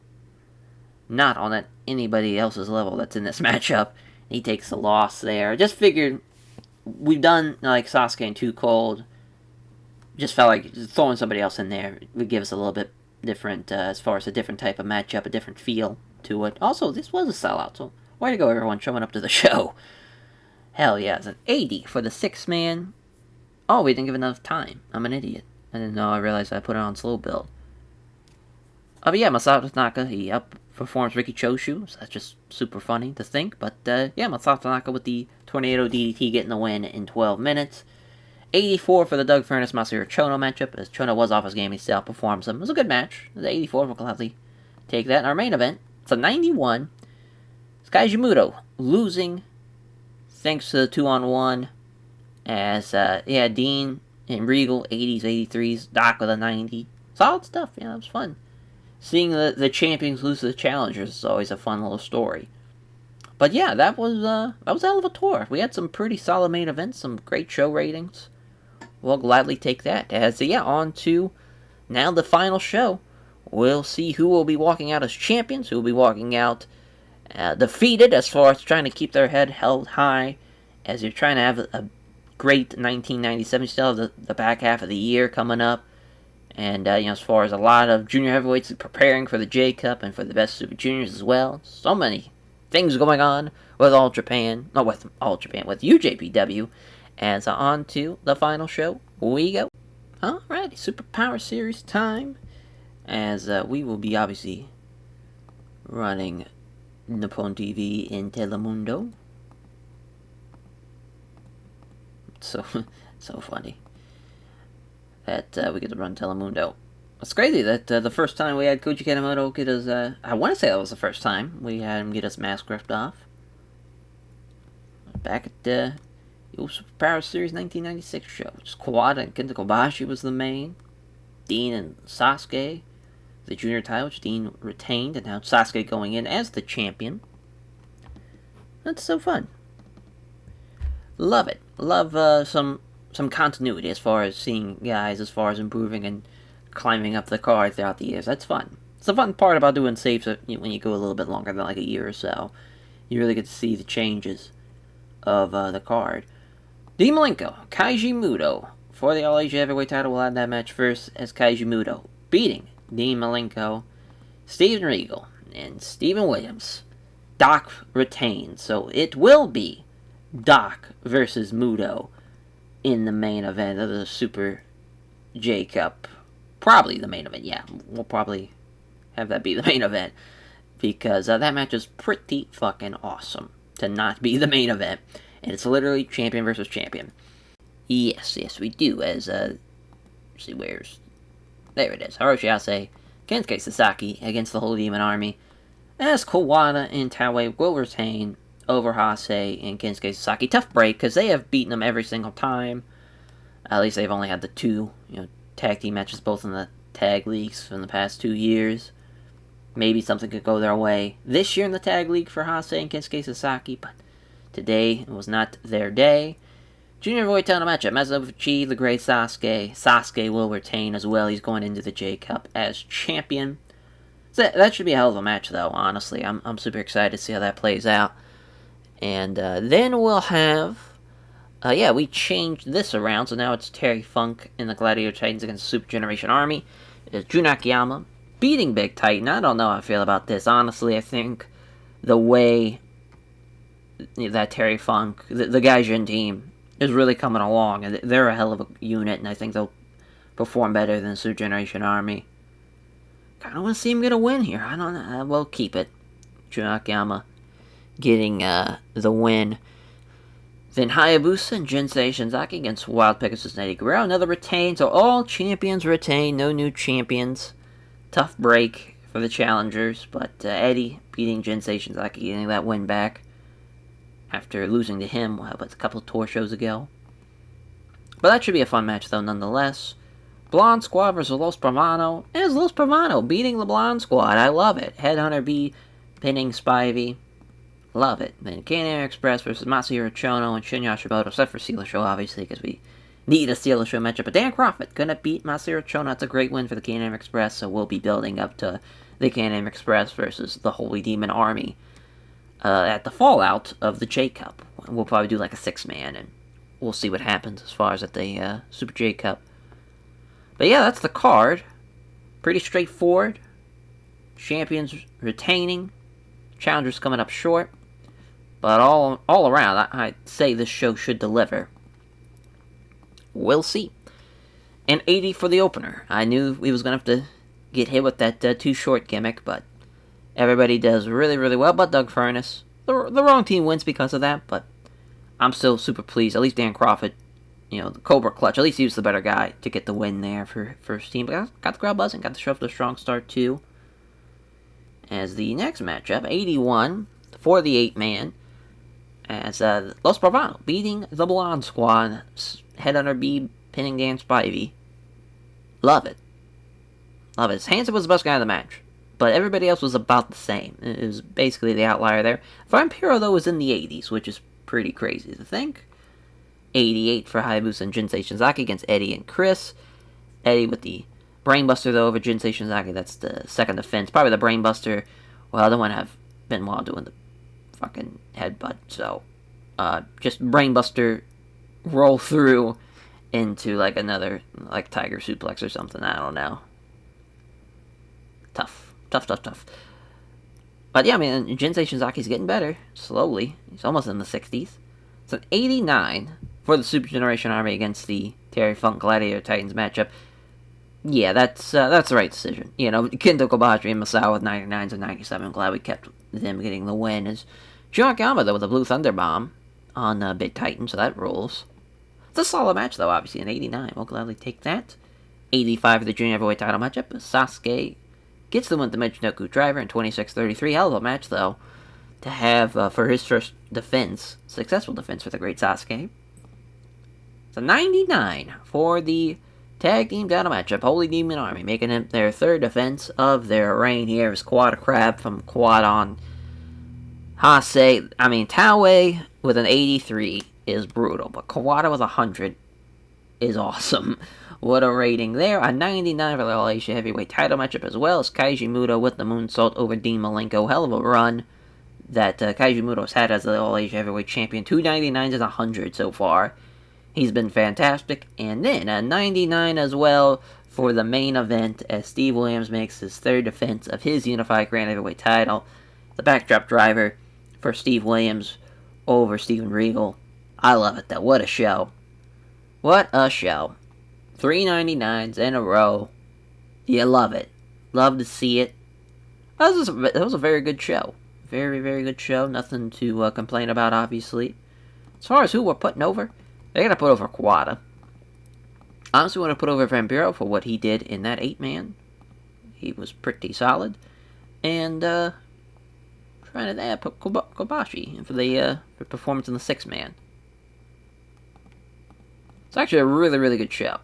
[SPEAKER 1] not on anybody else's level that's in this matchup. He takes the loss there. Just figured we've done like Sasuke and Too Cold. Just felt like just throwing somebody else in there would give us a little bit different as far as a different type of matchup, a different feel to it. Also, this was a sellout, so way to go everyone showing up to the show. Hell yeah, it's an 80 for the 6-man. Oh, we didn't give enough time. I'm an idiot. I didn't know. I realized I put it on slow build. But yeah, Masato Tanaka, he outperforms Riki Choshu, so that's just super funny to think. But yeah, Masato Tanaka with the Tornado DDT getting the win in 12 minutes. 84 for the Doug Furnace Masahiro Chono matchup, as Chono was off his game, he still outperforms him. It was a good match. The 84 will gladly take that. In our main event, it's a 91. It's Kaiji Muto losing thanks to the 2-on-1. As, Dean and Regal, 80s, 83s, Doc with a 90. Solid stuff, that was fun. Seeing the champions lose to the challengers is always a fun little story. But yeah, that was a hell of a tour. We had some pretty solid main events, some great show ratings. We'll gladly take that. As, on to now the final show. We'll see who will be walking out as champions, who will be walking out defeated as far as trying to keep their head held high. As you're trying to have a great 1997, you still have the back half of the year coming up. And, as far as a lot of junior heavyweights preparing for the J Cup and for the Best Super Juniors as well. So many things going on with All Japan, not with All Japan, with UJPW. As on to the final show we go. Alrighty, Superpower Series time. As we will be obviously running Nippon TV in Telemundo. So funny that we get to run Telemundo. It's crazy that the first time we had Koji Kanemoto get his, I want to say that was the first time we had him get his mask ripped off. Back at the Superpower Series 1996 show. Just Kawada and Kenta Kobashi was the main. Dean and Sasuke, the junior title, which Dean retained, and now Sasuke going in as the champion. That's so fun. Love it. Love some continuity as far as seeing guys as far as improving and climbing up the card throughout the years. That's fun. It's the fun part about doing saves when you go a little bit longer than like a year or so. You really get to see the changes of the card. Dean Malenko, Kaiji Muto for the All Asia Heavyweight title. We'll have that match first as Kaiji Muto beating Dean Malenko, Steven Regal, and Steven Williams. Doc retains, so it will be Doc versus Muto in the main event of the Super J Cup. Probably the main event, yeah. We'll probably have that be the main event. Because that match is pretty fucking awesome to not be the main event. And it's literally champion versus champion. Yes, we do. As, see, where's... There it is. Hiroshi Ase, Kensuke Sasaki against the Holy Demon Army. As Kawada and Taue will retain over Hase and Kensuke Sasaki. Tough break, because they have beaten them every single time. At least they've only had the two, tag team matches, both in the tag leagues from the past 2 years. Maybe something could go their way this year in the tag league for Hase and Kensuke Sasaki, but today was not their day. Junior Heavyweight title matchup, Masabuchi, the Great Sasuke. Sasuke will retain as well. He's going into the J Cup as champion. So that should be a hell of a match, though, honestly. I'm super excited to see how that plays out. And then we'll have... we changed this around, so now it's Terry Funk in the Gladiator Titans against the Super Generation Army. It's Jun Akiyama beating Big Titan. I don't know how I feel about this. Honestly, I think the way that Terry Funk, the Gaijin team, is really coming along, and they're a hell of a unit, and I think they'll perform better than the Super Generation Army. Kind of want to see him get a win here. I don't know. We'll keep it. Jun Akiyama getting the win. Then Hayabusa and Jinsei Shinzaki against Wild Pegasus and Eddie Guerrero. Another retain, so all champions retain, no new champions. Tough break for the challengers, but Eddie beating Jinsei Shinzaki, getting that win back after losing to him, a couple of tour shows ago. But that should be a fun match, though, nonetheless. Blonde Squad versus Los Bravano. And it's Los Bravano beating the Blonde Squad. I love it. Headhunter B pinning Spivey. Love it. Then Can-Air Express versus Masahiro Chono and Shinya Shimoto, except for Steeler Show, obviously, because we need a Steeler Show matchup. But Dan Crawford gonna beat Masahiro Chono. That's a great win for the Can-Air Express, so we'll be building up to the Can-Air Express versus the Holy Demon Army at the fallout of the J Cup. We'll probably do like a 6-man, and we'll see what happens as far as at the Super J Cup. But yeah, that's the card. Pretty straightforward. Champions retaining. Challengers coming up short. But all around, I'd say this show should deliver. We'll see. And 80 for the opener. I knew we was going to have to get hit with that too short gimmick, but everybody does really, really well. But Doug Furness, the wrong team wins because of that, but I'm still super pleased. At least Dan Crawford, the Cobra Clutch, at least he was the better guy to get the win there for first team. But got the crowd buzzing, got the show to a strong start too. As the next matchup, 81 for the 8-man. As Los Bravano beating the Blonde Squad. Headhunter B pinning Dan Spivey. Love it. Love it. Hansen was the best guy in the match, but everybody else was about the same. It was basically the outlier there. Vampiro, though, was in the 80s, which is pretty crazy to think. 88 for Hayabusa and Jinsei Shinzaki against Eddie and Chris. Eddie with the Brainbuster, though, over Jinsei Shinzaki. That's the second defense. Probably the Brainbuster. Well, I don't want to have Benoit doing the fucking headbutt, so just Brainbuster roll through into like another like Tiger Suplex or something. I don't know. Tough. But yeah, I mean, Jinsei Shinzaki's getting better, slowly. He's almost in the 60s. It's an 89 for the Super Generation Army against the Terry Funk Gladiator Titans matchup. Yeah, that's the right decision. You know, Kento Kobashi and Masao with 99s and 97. I'm glad we kept them getting the win. Is John Gamba, though, with a Blue Thunder Bomb on Big Titan, so that rules. It's a solid match, though, obviously, an 89. We'll gladly take that. 85 for the Junior Heavyweight title matchup. Sasuke gets the win with the Michinoku Driver in 26-33. Hell of a match, though, to have for his first defense, successful defense for the great Sasuke. It's a 99 for the tag team title matchup. Holy Demon Army making it their third defense of their reign here is Quad Crab from Quad on Hase. I mean, Taue with an 83 is brutal, but Kawada with 100 is awesome. What a rating there. A 99 for the All Asia Heavyweight title matchup as well as Kaiji Muto with the moonsault over Dean Malenko. Hell of a run that Kaiji Muto's had as the All Asia Heavyweight Champion. 2 99s and 100 so far. He's been fantastic. And then a 99 as well for the main event as Steve Williams makes his third defense of his Unified Grand Heavyweight title. The backdrop driver for Steve Williams over Steven Regal. I love it though. What a show. What a show. 3 99s in a row. You love it. Love to see it. That was a very good show. Very, very good show. Nothing to complain about, obviously. As far as who we're putting over, they're going to put over Kawada. Honestly, want to put over Van Buren for what he did in that 8-man. He was pretty solid. And, trying to put Kobashi for the performance in the 6-man. It's actually a really, really good show.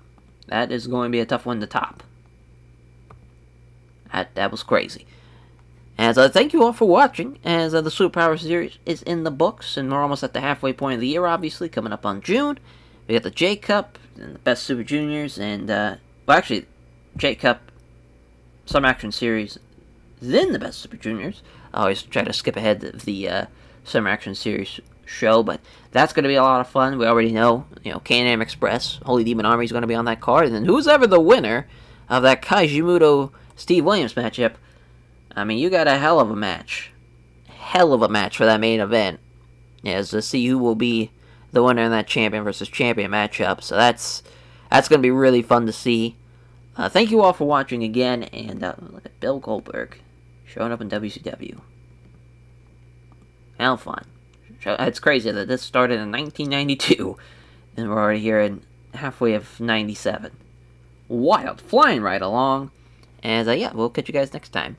[SPEAKER 1] That is going to be a tough one to top. That was crazy. As thank you all for watching, as the Superpower series is in the books, and we're almost at the halfway point of the year, obviously, coming up on June. We got the J Cup, and the Best Super Juniors, and, well, actually, J Cup, Summer Action Series, then the Best Super Juniors. I always try to skip ahead of the Summer Action Series show, but that's going to be a lot of fun. We already know, Can-Am Express, Holy Demon Army is going to be on that card, and then who's ever the winner of that Kaiji Muto Steve Williams matchup, I mean, you got a hell of a match. Hell of a match for that main event. As to see who will be the winner in that champion versus champion matchup. So that's going to be really fun to see. Thank you all for watching again, and look at Bill Goldberg showing up in WCW. Hell fun. It's crazy that this started in 1992, and we're already here in halfway of 97. Wild. Flying right along. And, yeah, we'll catch you guys next time.